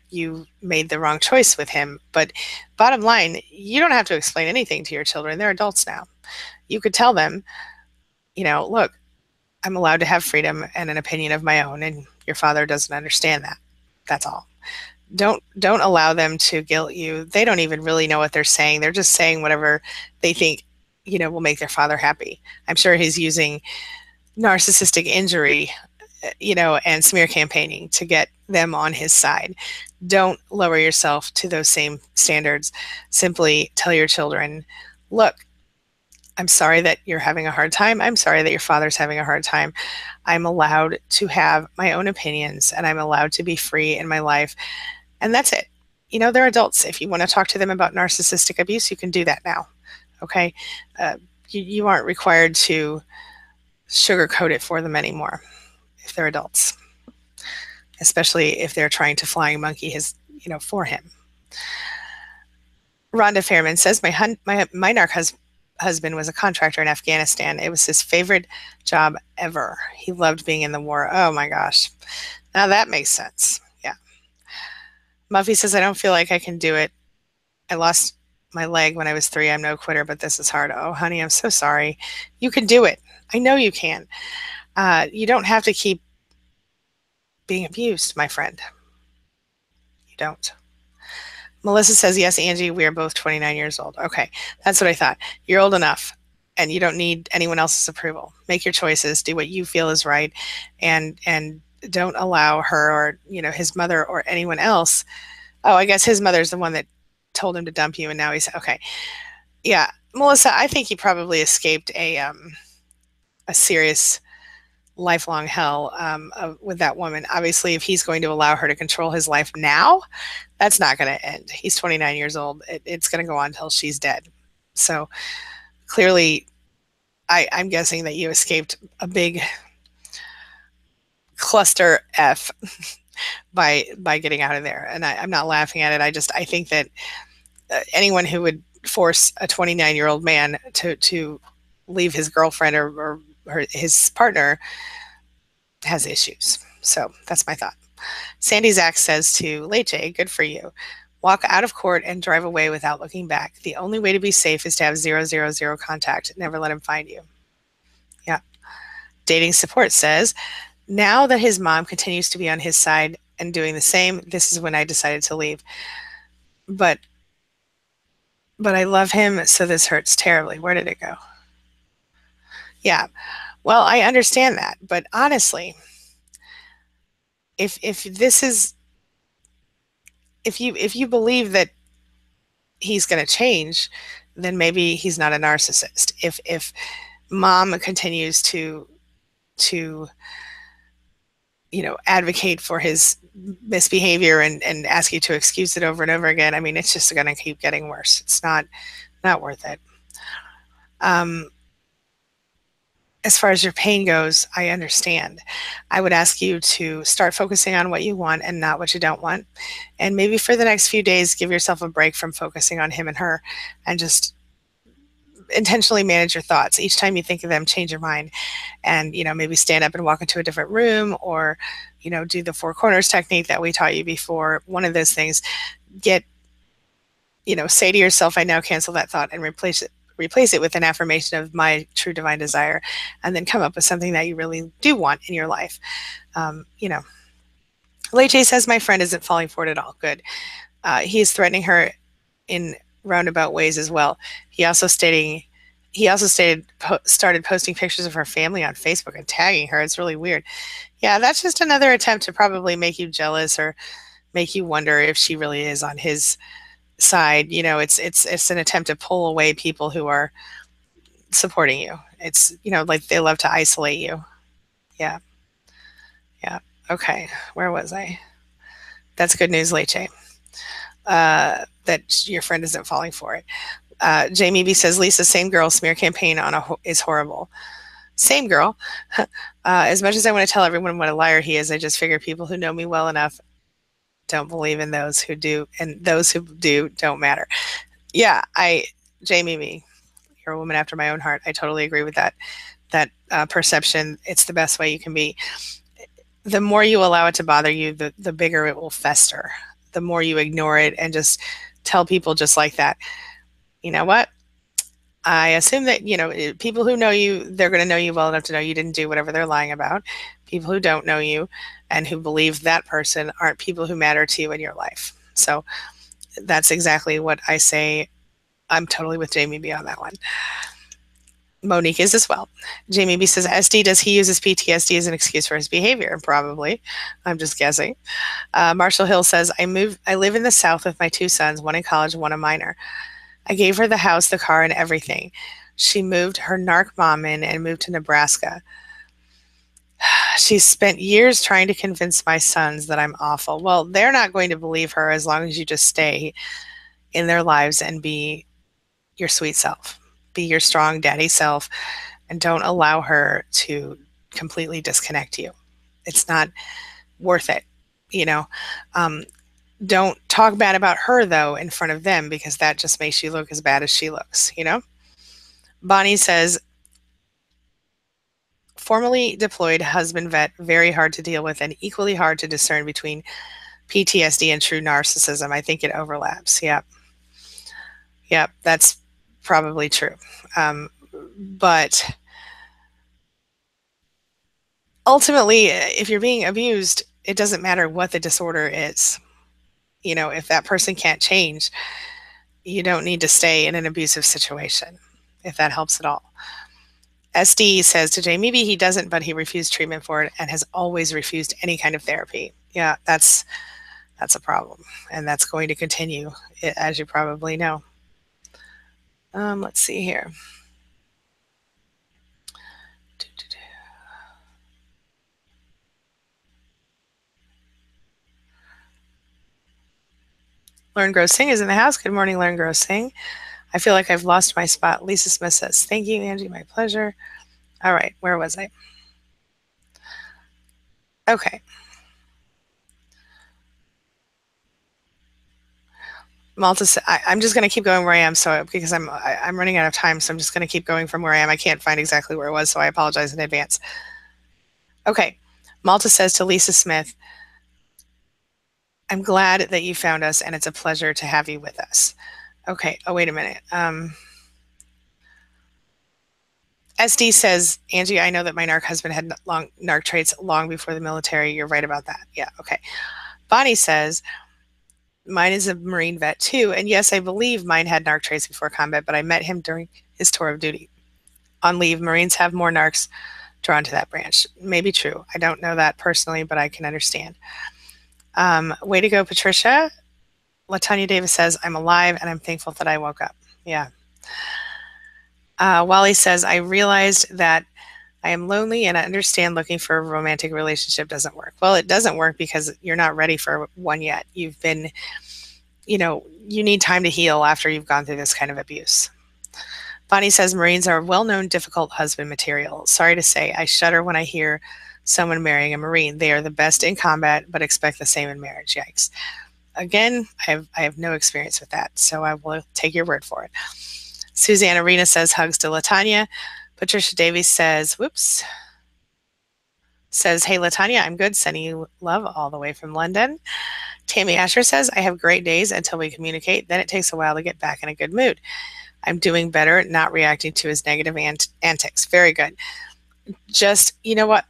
you made the wrong choice with him. But bottom line, you don't have to explain anything to your children. They're adults now. You could tell them, look, I'm allowed to have freedom and an opinion of my own, and your father doesn't understand that. That's all. Don't allow them to guilt you. They don't even really know what they're saying. They're just saying whatever they think, will make their father happy. I'm sure he's using narcissistic injury, and smear campaigning to get them on his side. Don't lower yourself to those same standards. Simply tell your children, look, I'm sorry that you're having a hard time. I'm sorry that your father's having a hard time. I'm allowed to have my own opinions and I'm allowed to be free in my life. And that's it. They're adults. If you want to talk to them about narcissistic abuse, you can do that now. Okay? You aren't required to sugarcoat it for them anymore if they're adults, especially if they're trying to flying monkey for him. Rhonda Fairman says, my narc husband was a contractor in Afghanistan. It was his favorite job ever. He loved being in the war. Oh my gosh. Now that makes sense. Yeah. Muffy says, I don't feel like I can do it. I lost my leg when I was 3. I'm no quitter, but this is hard. Oh, honey, I'm so sorry. You can do it. I know you can. You don't have to keep being abused, my friend. You don't. Melissa says, yes, Angie, we are both 29 years old. Okay, that's what I thought. You're old enough and you don't need anyone else's approval. Make your choices, do what you feel is right, and don't allow her or, his mother or anyone else. Oh, I guess his mother's the one that told him to dump you, and now he's okay. Yeah, Melissa, I think he probably escaped a serious lifelong hell with that woman. Obviously, if he's going to allow her to control his life now, that's not going to end. He's 29 years old. It's going to go on until she's dead. So clearly, I'm guessing that you escaped a big cluster F by getting out of there. And I'm not laughing at it. I think that anyone who would force a 29-year-old man to leave his girlfriend or his partner has issues. So that's my thought. Sandy Zach says to Leche, good for you. Walk out of court and drive away without looking back. The only way to be safe is to have 000 contact. Never let him find you. Yeah. Dating Support says, now that his mom continues to be on his side and doing the same, this is when I decided to leave. But I love him, so this hurts terribly. Where did it go? Yeah. Well, I understand that, but honestly, if this is if you believe that he's going to change, then maybe he's not a narcissist. If mom continues to advocate for his misbehavior and ask you to excuse it over and over again, I mean, it's just going to keep getting worse. It's not worth it. As far as your pain goes, I understand. I would ask you to start focusing on what you want and not what you don't want. And maybe for the next few days, give yourself a break from focusing on him and her and just intentionally manage your thoughts. Each time you think of them, change your mind and, maybe stand up and walk into a different room or, do the 4 corners technique that we taught you before. One of those things, say to yourself, I now cancel that thought and replace it with an affirmation of my true divine desire, and then come up with something that you really do want in your life. Leche says, my friend isn't falling for it at all. Good. He is threatening her in roundabout ways as well. He also started posting pictures of her family on Facebook and tagging her. It's really weird. Yeah, that's just another attempt to probably make you jealous or make you wonder if she really is on his side. It's an attempt to pull away people who are supporting you. It's, like they love to isolate you. Yeah. Okay, where was I? That's good news, Leche, that your friend isn't falling for it. Jamie B says, Lisa, same girl, smear campaign is horrible. Same girl. As much as I want to tell everyone what a liar he is, I just figure people who know me well enough don't believe in those who do, and those who do don't matter. Yeah, Jamie B, you're a woman after my own heart. I totally agree with that perception. It's the best way you can be. The more you allow it to bother you, the bigger it will fester. The more you ignore it and just tell people just like that, you know what? I assume that, people who know you, they're going to know you well enough to know you didn't do whatever they're lying about. People who don't know you and who believe that person aren't people who matter to you in your life. So that's exactly what I say. I'm totally with Jamie B on that one. Monique is as well. Jamie B says, SD, does he use his PTSD as an excuse for his behavior? Probably. I'm just guessing. Marshall Hill says, I live in the South with my 2 sons, one in college, one a minor. I gave her the house, the car, and everything. She moved her narc mom in and moved to Nebraska. She's spent years trying to convince my sons that I'm awful. Well, they're not going to believe her as long as you just stay in their lives and be your sweet self. Be your strong daddy self and don't allow her to completely disconnect you. It's not worth it, Don't talk bad about her, though, in front of them, because that just makes you look as bad as she looks, Bonnie says, formerly deployed husband vet, very hard to deal with and equally hard to discern between PTSD and true narcissism. I think it overlaps. Yep. Yep. That's probably true. But ultimately, if you're being abused, it doesn't matter what the disorder is. If that person can't change, you don't need to stay in an abusive situation, if that helps at all. SD says to Jay, maybe he doesn't, but he refused treatment for it and has always refused any kind of therapy. Yeah, that's a problem, and that's going to continue, as you probably know. Let's see here. Lauren Grossing is in the house. Good morning, Lauren Grossing. I feel like I've lost my spot. Lisa Smith says, thank you, Angie. My pleasure. All right, where was I? Okay. Malta, I'm just going to keep going where I am, because I'm running out of time, so I'm just going to keep going from where I am. I can't find exactly where it was, so I apologize in advance. Okay. Malta says to Lisa Smith, I'm glad that you found us, and it's a pleasure to have you with us. Okay. Oh, wait a minute. SD says, Angie, I know that my narc husband had narc traits long before the military. You're right about that. Yeah, okay. Bonnie says, mine is a Marine vet too. And yes, I believe mine had narc traits before combat, but I met him during his tour of duty. On leave, Marines have more narcs drawn to that branch. Maybe true. I don't know that personally, but I can understand. Way to go, Patricia. LaTanya Davis says, I'm alive and I'm thankful that I woke up. Yeah. Wally says, I realized that I am lonely and I understand looking for a romantic relationship doesn't work. Well, it doesn't work because you're not ready for one yet. You've been, you need time to heal after you've gone through this kind of abuse. Bonnie says, Marines are well-known difficult husband material. Sorry to say, I shudder when I hear someone marrying a Marine. They are the best in combat, but expect the same in marriage. Yikes. Again, I have no experience with that, so I will take your word for it. Suzanne Arena says, hugs to LaTanya. Patricia Davies says, hey, LaTanya, I'm good. Sending you love all the way from London. Tammy Asher says, I have great days until we communicate. Then it takes a while to get back in a good mood. I'm doing better, not reacting to his negative antics. Very good. Just, you know what?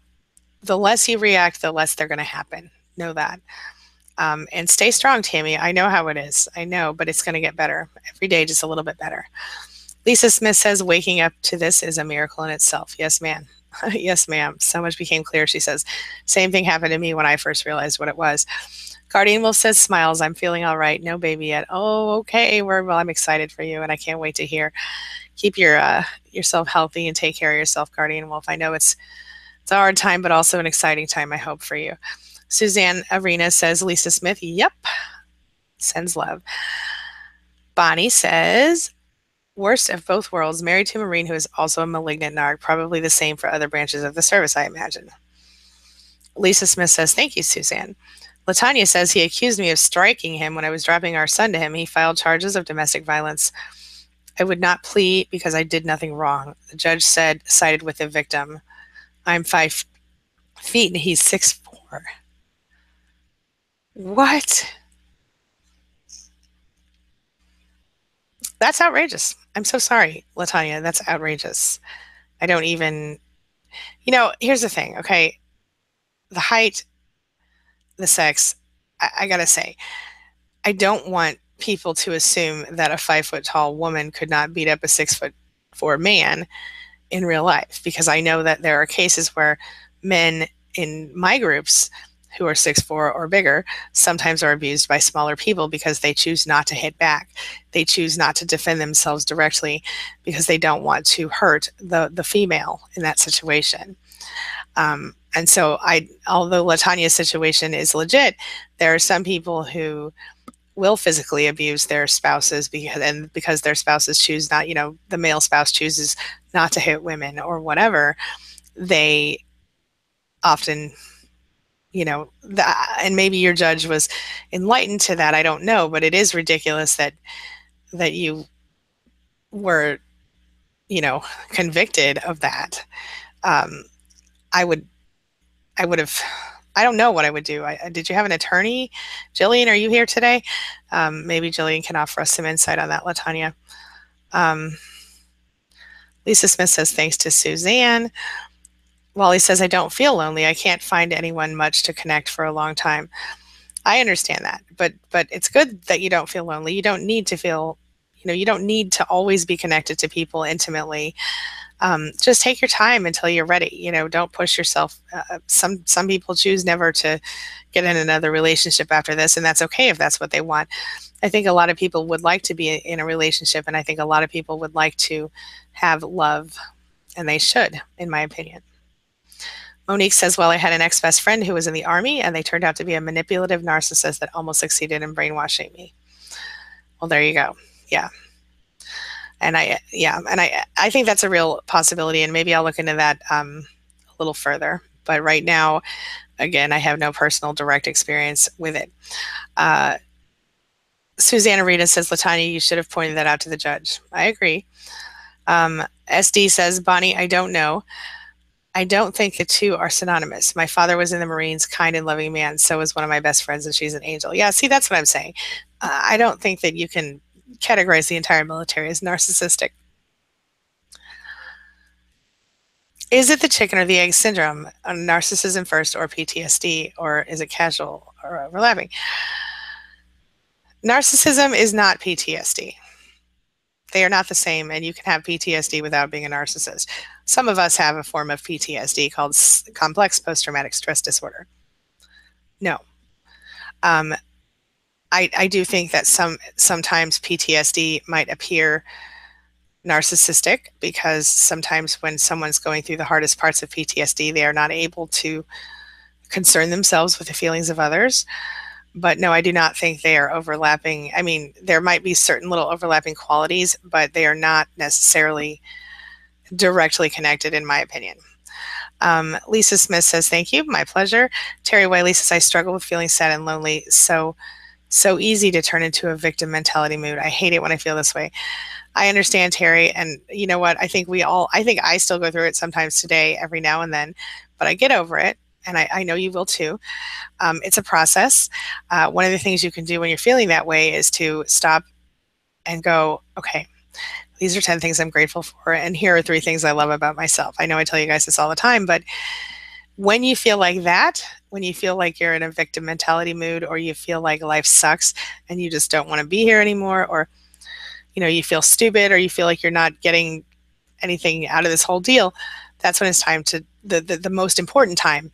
The less you react, the less they're going to happen. Know that. And stay strong, Tammy. I know how it is. I know, but it's going to get better. Every day, just a little bit better. Lisa Smith says, waking up to this is a miracle in itself. Yes, ma'am. Yes, ma'am. So much became clear, she says. Same thing happened to me when I first realized what it was. Guardian Wolf says, smiles. I'm feeling all right. No baby yet. Oh, okay. Well, I'm excited for you, and I can't wait to hear. Keep yourself healthy and take care of yourself, Guardian Wolf. I know it's a hard time, but also an exciting time, I hope, for you. Suzanne Arena says, Lisa Smith, yep. Sends love. Bonnie says, worst of both worlds, married to a Marine who is also a malignant narc, probably the same for other branches of the service, I imagine. Lisa Smith says, thank you, Suzanne. LaTanya says, he accused me of striking him when I was dropping our son to him. He filed charges of domestic violence. I would not plead because I did nothing wrong. The judge sided with the victim. I'm 5 feet and he's 6'4". What? That's outrageous. I'm so sorry, LaTanya. That's outrageous. I don't even, here's the thing, okay? The height, the sex, I gotta say, I don't want people to assume that a 5 foot tall woman could not beat up a 6'4" man in real life, because I know that there are cases where men in my groups who are 6'4" or bigger sometimes are abused by smaller people because they choose not to hit back. They choose not to defend themselves directly because they don't want to hurt the female in that situation. And so although LaTanya's situation is legit, there are some people who will physically abuse their spouses because their spouses choose not, the male spouse chooses not to hit women or whatever, they often, and maybe your judge was enlightened to that, I don't know, but it is ridiculous that you were, convicted of that. I would have I don't know what I would do. Did you have an attorney? Jillian, are you here today? Maybe Jillian can offer us some insight on that, LaTanya. Um, Lisa Smith says, thanks to Suzanne. Wally says, I don't feel lonely. I can't find anyone much to connect for a long time. I understand that, but it's good that you don't feel lonely. You don't need to feel, you don't need to always be connected to people intimately. Just take your time until you're ready. Don't push yourself. Some people choose never to get in another relationship after this, and that's okay if that's what they want. I think a lot of people would like to be in a relationship, and I think a lot of people would like to have love, and they should, in my opinion. Monique says, well, I had an ex-best friend who was in the Army, and they turned out to be a manipulative narcissist that almost succeeded in brainwashing me. Well, there you go. Yeah. And I think that's a real possibility, and maybe I'll look into that a little further. But right now, again, I have no personal direct experience with it. Susanna Rita says, LaTanya, you should have pointed that out to the judge. I agree. SD says, Bonnie, I don't know. I don't think the two are synonymous. My father was in the Marines, kind and loving man. So was one of my best friends, and she's an angel. Yeah, see, that's what I'm saying. I don't think that you can categorize the entire military as narcissistic. Is it the chicken or the egg syndrome? Narcissism first or PTSD? Or is it casual or overlapping? Narcissism is not PTSD. They are not the same, and you can have PTSD without being a narcissist. Some of us have a form of PTSD called complex post-traumatic stress disorder. No. I do think that sometimes PTSD might appear narcissistic, because sometimes when someone's going through the hardest parts of PTSD, they are not able to concern themselves with the feelings of others. But no, I do not think they are overlapping. I mean, there might be certain little overlapping qualities, but they are not necessarily directly connected, in my opinion. Lisa Smith says, thank you. My pleasure. Terry Wiley says, I struggle with feeling sad and lonely. So easy to turn into a victim mentality mood. I hate it when I feel this way. I understand, Terry. And you know what? I think I still go through it sometimes today, every now and then, but I get over it. And I know you will too. It's a process. One of the things you can do when you're feeling that way is to stop and go, okay, these are 10 things I'm grateful for, and here are 3 things I love about myself. I know I tell you guys this all the time, but when you feel like that, when you feel like you're in a victim mentality mood, or you feel like life sucks and you just don't want to be here anymore, or you feel stupid, or you feel like you're not getting anything out of this whole deal, that's when it's time to the most important time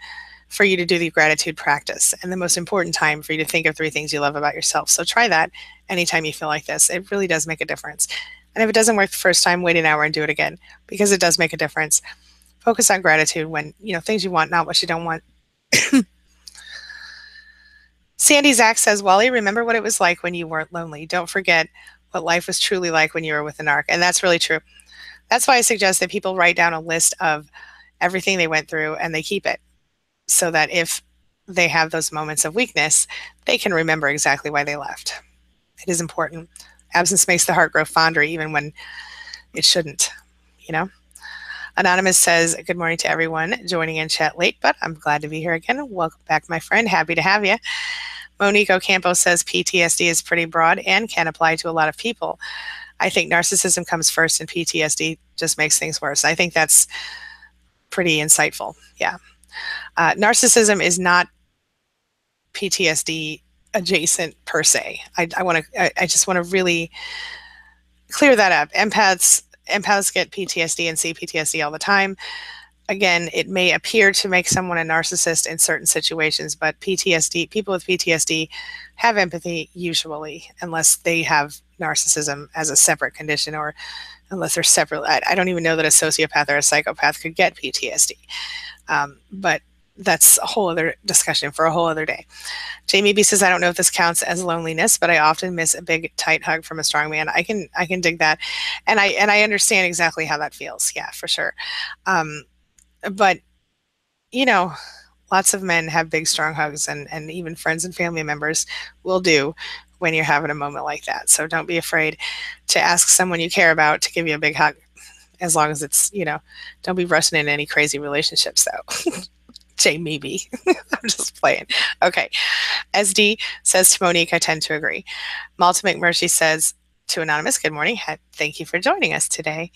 for you to do the gratitude practice, and the most important time for you to think of 3 things you love about yourself. So try that anytime you feel like this. It really does make a difference. And if it doesn't work the first time, wait an hour and do it again, because it does make a difference. Focus on gratitude when, things you want, not what you don't want. Sandy Zach says, Wally, remember what it was like when you weren't lonely. Don't forget what life was truly like when you were with an narc. And that's really true. That's why I suggest that people write down a list of everything they went through, and they keep it, so that if they have those moments of weakness, they can remember exactly why they left. It is important. Absence makes the heart grow fonder, even when it shouldn't, Anonymous says, good morning to everyone joining in chat late, but I'm glad to be here again. Welcome back, my friend. Happy to have you. Monique Ocampo says, PTSD is pretty broad and can apply to a lot of people. I think narcissism comes first, and PTSD just makes things worse. I think that's pretty insightful. Yeah. Narcissism is not PTSD adjacent per se. I just want to really clear that up. Empaths get PTSD and see PTSD all the time. Again, it may appear to make someone a narcissist in certain situations, but people with PTSD have empathy usually, unless they have narcissism as a separate condition, or unless they're separate. I don't even know that a sociopath or a psychopath could get PTSD. But that's a whole other discussion for a whole other day. Jamie B says, I don't know if this counts as loneliness, but I often miss a big, tight hug from a strong man. I can dig that. And I understand exactly how that feels. Yeah, for sure. But, lots of men have big, strong hugs, and even friends and family members will do when you're having a moment like that. So don't be afraid to ask someone you care about to give you a big hug, as long as it's, don't be rushing into any crazy relationships, though. Jamie B. I'm just playing. Okay. SD says to Monique, I tend to agree. Malta McMurphy says to Anonymous, good morning. Thank you for joining us today.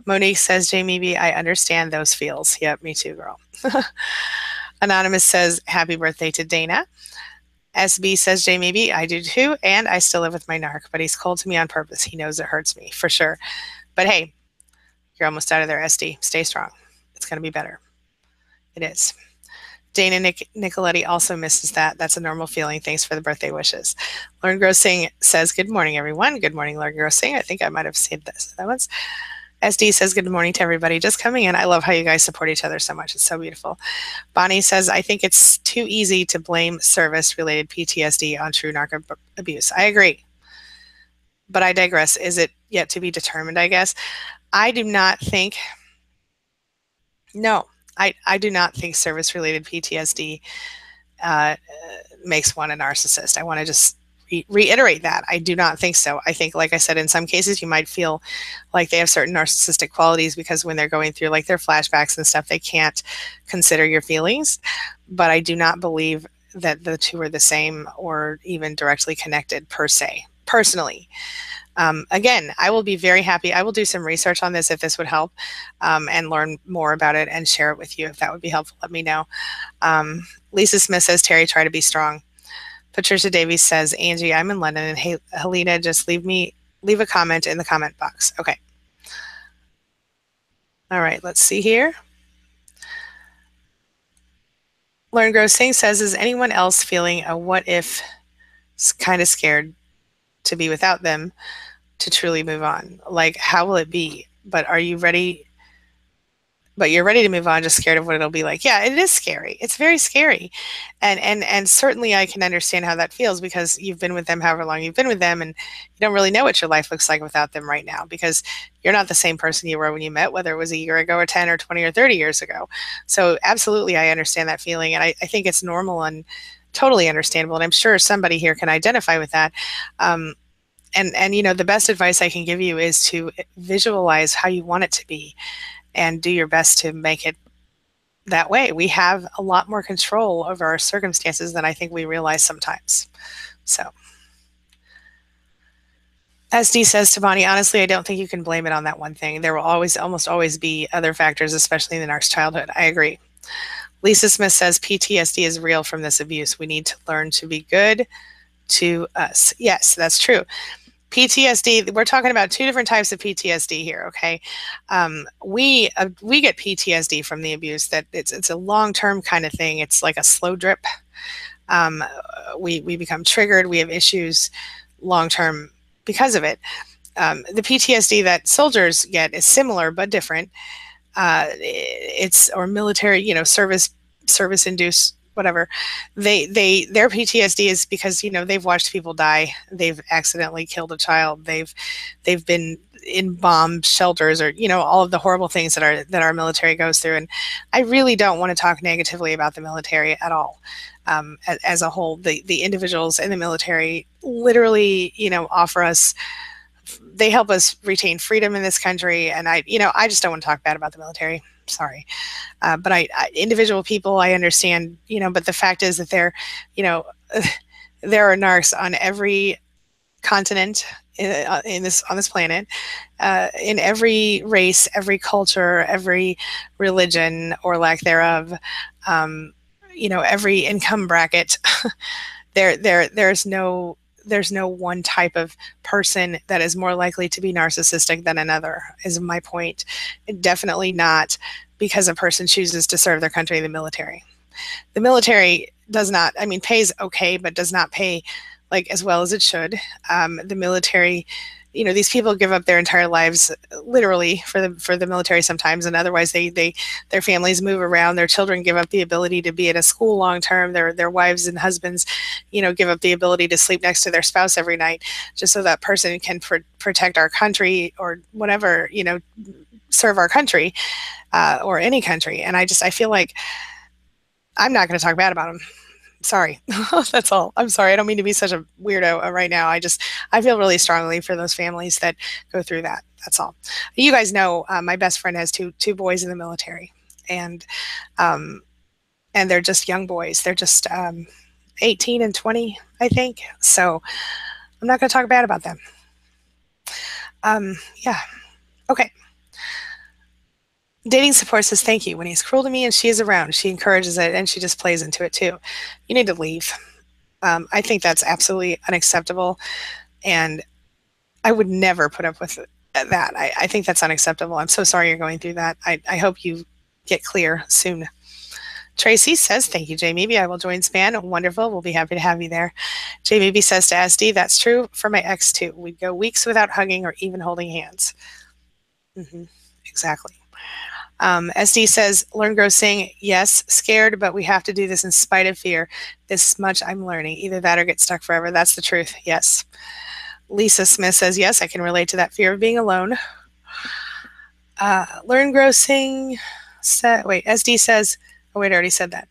Monique says, Jamie B, I understand those feels. Yep, me too, girl. Anonymous says, happy birthday to Dana. SB says, Jamie B, I do too, and I still live with my narc, but he's cold to me on purpose. He knows it hurts me, for sure. But hey, you're almost out of there, SD. Stay strong. It's going to be better. It is. Dana Nicoletti also misses that. That's a normal feeling. Thanks for the birthday wishes. Lauren Grossing says, good morning, everyone. Good morning, Lauren Grossing. I think I might have said this. That once. SD says, good morning to everybody just coming in. I love how you guys support each other so much. It's so beautiful. Bonnie says, I think it's too easy to blame service-related PTSD on true narc abuse. I agree. But I digress. Is it yet to be determined, I guess? I do not think, no, I do not think service-related PTSD makes one a narcissist. I want to just reiterate that. I do not think so. I think, like I said, in some cases you might feel like they have certain narcissistic qualities because when they're going through like their flashbacks and stuff, they can't consider your feelings. But I do not believe that the two are the same or even directly connected per se, personally. Again, I will be very happy. I will do some research on this if this would help and learn more about it and share it with you. If that would be helpful, let me know. Lisa Smith says, Terry, try to be strong. Patricia Davies says, Angie, I'm in London, and hey, Helena, just leave a comment in the comment box. Okay. All right, let's see here. Lauren Grossing says, is anyone else feeling a what if kind of scared to be without them to truly move on? Like, how will it be? But are you ready? But you're ready to move on, just scared of what it'll be like. Yeah, it is scary. It's very scary. And certainly I can understand how that feels because you've been with them however long you've been with them and you don't really know what your life looks like without them right now because you're not the same person you were when you met, whether it was a year ago or 10 or 20 or 30 years ago. So absolutely, I understand that feeling. And I think it's normal and totally understandable. And I'm sure somebody here can identify with that. And you know, the best advice I can give you is to visualize how you want it to be and do your best to make it that way. We have a lot more control over our circumstances than I think we realize sometimes. So, SD says to Bonnie, honestly, I don't think you can blame it on that one thing. There will almost always be other factors, especially in the narc's childhood. I agree. Lisa Smith says PTSD is real from this abuse. We need to learn to be good to us. Yes, that's true. PTSD, we're talking about two different types of PTSD here, okay? We get PTSD from the abuse that it's a long-term kind of thing. It's like a slow drip. We become triggered. We have issues long-term because of it. The PTSD that soldiers get is similar but different. It's or military, you know, service-induced whatever, their PTSD is because, you know, they've watched people die, they've accidentally killed a child, they've been in bomb shelters, or, you know, all of the horrible things that our military goes through. And I really don't want to talk negatively about the military at all. As a whole, the individuals in the military literally, you know, they help us retain freedom in this country. And I just don't want to talk bad about the military. Sorry. But individual people, I understand, you know, but the fact is that there are narcs on every continent on this planet, in every race, every culture, every religion or lack thereof, every income bracket. There's no one type of person that is more likely to be narcissistic than another, is my point. Definitely not because a person chooses to serve their country in the military. The military does not, pays okay, but does not pay like as well as it should. The military, these people give up their entire lives literally for the military sometimes, and otherwise their families move around. Their children give up the ability to be at a school long term. Their wives and husbands, give up the ability to sleep next to their spouse every night just so that person can protect our country or whatever, serve our country or any country. And I feel like I'm not going to talk bad about them. Sorry. That's all. I'm sorry. I don't mean to be such a weirdo right now. I feel really strongly for those families that go through that. That's all. You guys know, my best friend has two boys in the military, and and they're just young boys. They're just 18 and 20, I think. So I'm not going to talk bad about them. Yeah. Okay. Dating support says thank you. When he's cruel to me and she is around, she encourages it and she just plays into it too. You need to leave. I think that's absolutely unacceptable. And I would never put up with that. I think that's unacceptable. I'm so sorry you're going through that. I hope you get clear soon. Tracy says, thank you, Jay. Maybe I will join SPAN. Wonderful. We'll be happy to have you there. Jay maybe says to SD, that's true for my ex too. We'd go weeks without hugging or even holding hands. Mm-hmm. Exactly. SD says, learn, grow, sing. Yes, scared, but we have to do this in spite of fear. This much I'm learning. Either that or get stuck forever. That's the truth. Yes. Lisa Smith says, yes, I can relate to that fear of being alone. Learn, grow, sing. SD says, oh, wait, I already said that.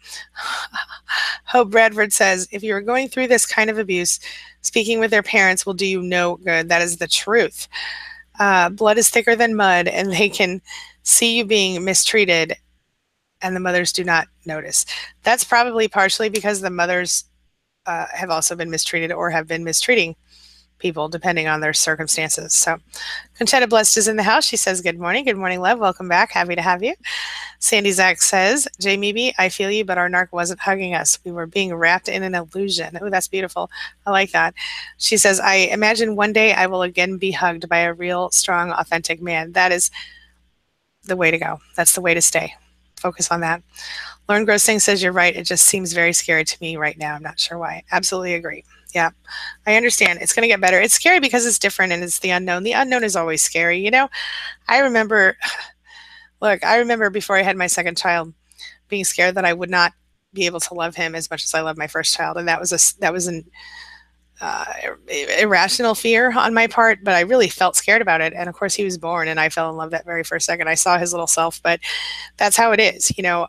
Hope Bradford says, if you are going through this kind of abuse, speaking with their parents will do you no good. That is the truth. Blood is thicker than mud, and they can see you being mistreated, and the mothers do not notice. That's probably partially because the mothers have also been mistreated or have been mistreating people depending on their circumstances. So Conchetta Blessed is in the house. She says, good morning. Good morning, love. Welcome back. Happy to have you. Sandy Zach says, Jamie, I feel you, but our narc wasn't hugging us. We were being wrapped in an illusion. Oh, that's beautiful. I like that. She says, I imagine one day I will again be hugged by a real, strong, authentic man. That is the way to go. That's the way to stay. Focus on that. Lauren Grossing says, you're right. It just seems very scary to me right now. I'm not sure why. Absolutely agree. Yeah, I understand. It's going to get better. It's scary because it's different and it's the unknown. The unknown is always scary. You know, I remember, I remember before I had my second child being scared that I would not be able to love him as much as I loved my first child. And that was an irrational fear on my part, but I really felt scared about it. And of course he was born and I fell in love that very first second I saw his little self, but that's how it is. You know,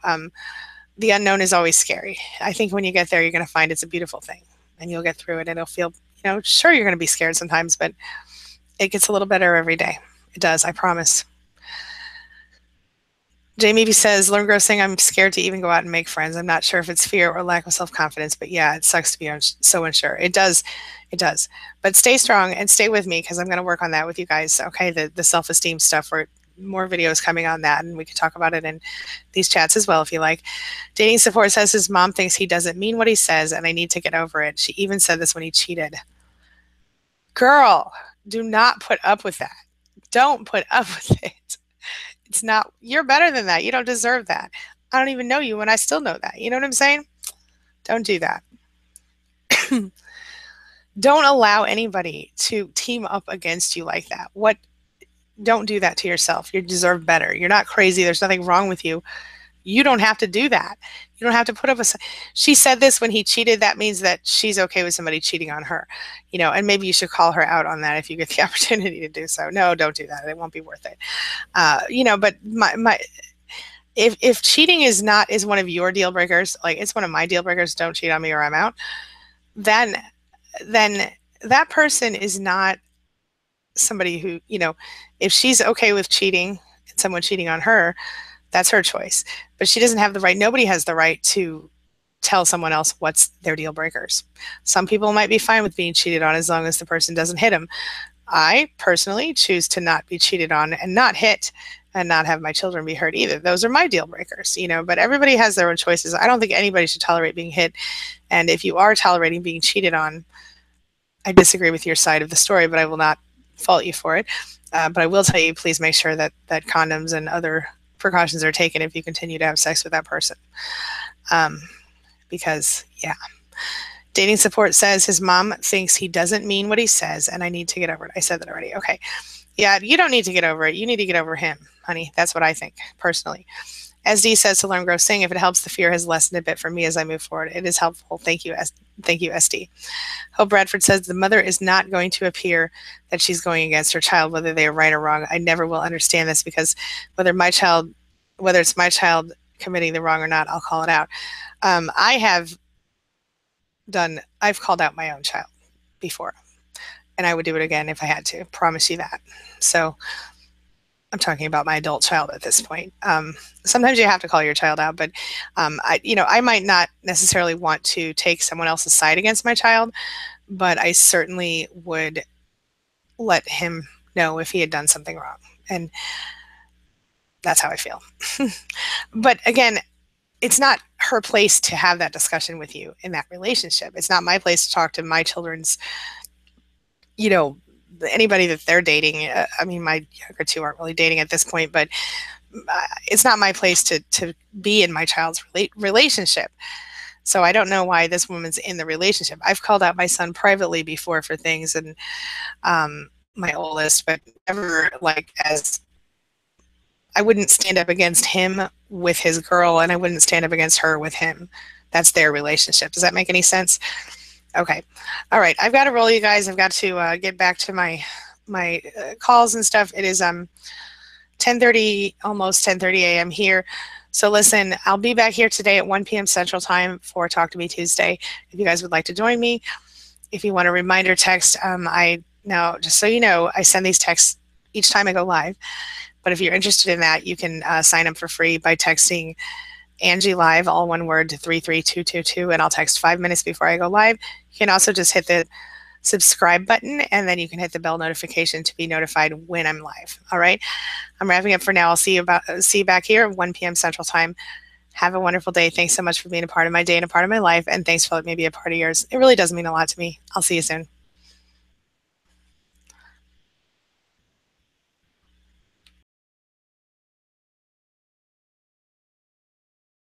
the unknown is always scary. I think when you get there, you're going to find it's a beautiful thing and you'll get through it and it'll feel, you know, sure, you're going to be scared sometimes, but it gets a little better every day. It does. I promise. Jamie says, learn, grow, sing. I'm scared to even go out and make friends. I'm not sure if it's fear or lack of self-confidence, but yeah, it sucks to be so unsure. It does. It does. But stay strong and stay with me because I'm going to work on that with you guys. Okay. The self-esteem stuff, or more videos coming on that, and we can talk about it in these chats as well if you like. Dating support says his mom thinks he doesn't mean what he says and I need to get over it. She even said this when he cheated. Girl, do not put up with that. Don't put up with it. It's not, you're better than that. You don't deserve that. I don't even know you and I still know that. You know what I'm saying? Don't do that. Don't allow anybody to team up against you like that. Don't do that to yourself. You deserve better. You're not crazy. There's nothing wrong with you. You don't have to do that. You don't have to put up she said this when he cheated. That means that she's okay with somebody cheating on her, you know, and maybe you should call her out on that if you get the opportunity to do so. No, don't do that. It won't be worth it. You know, but if cheating is one of your deal breakers, like it's one of my deal breakers, don't cheat on me or I'm out, then that person is not somebody who, you know, if she's okay with cheating and someone cheating on her, that's her choice. But she doesn't have the right, nobody has the right to tell someone else what's their deal breakers. Some people might be fine with being cheated on as long as the person doesn't hit them. I personally choose to not be cheated on and not hit and not have my children be hurt either. Those are my deal breakers, you know, but everybody has their own choices. I don't think anybody should tolerate being hit. And if you are tolerating being cheated on, I disagree with your side of the story, but I will not fault you for it. But I will tell you, please make sure that condoms and other precautions are taken if you continue to have sex with that person. Because, yeah. Dating support says his mom thinks he doesn't mean what he says, and I need to get over it. I said that already. Okay. Yeah, you don't need to get over it. You need to get over him, honey. That's what I think, personally. SD says to learn, grow, sing. If it helps, the fear has lessened a bit for me as I move forward. It is helpful. Thank you, SD. Hope Bradford says the mother is not going to appear that she's going against her child, whether they are right or wrong. I never will understand this because whether it's my child committing the wrong or not, I'll call it out. I've called out my own child before, and I would do it again if I had to. Promise you that. So I'm talking about my adult child at this point. Sometimes you have to call your child out, but I might not necessarily want to take someone else's side against my child, but I certainly would let him know if he had done something wrong. And that's how I feel. But again, it's not her place to have that discussion with you in that relationship. It's not my place to talk to my children's, anybody that they're dating. I mean, my younger two aren't really dating at this point, but it's not my place to be in my child's relationship. So I don't know why this woman's in the relationship. I've called out my son privately before for things, and my oldest, but never like as I wouldn't stand up against him with his girl, and I wouldn't stand up against her with him. That's their relationship. Does that make any sense? Okay. All right. I've got to roll, you guys. I've got to get back to my calls and stuff. It is 10:30, almost 10:30 a.m. here. So listen, I'll be back here today at 1 p.m. Central Time for Talk to Me Tuesday. If you guys would like to join me, if you want a reminder text, now, just so you know, I send these texts each time I go live. But if you're interested in that, you can sign up for free by texting AngieLive, all one word, to 33222, and I'll text 5 minutes before I go live. You can also just hit the subscribe button, and then you can hit the bell notification to be notified when I'm live. All right, I'm wrapping up for now. I'll see you back here at 1 p.m. Central Time. Have a wonderful day. Thanks so much for being a part of my day and a part of my life, and thanks for letting me be a part of yours. It really does mean a lot to me. I'll see you soon.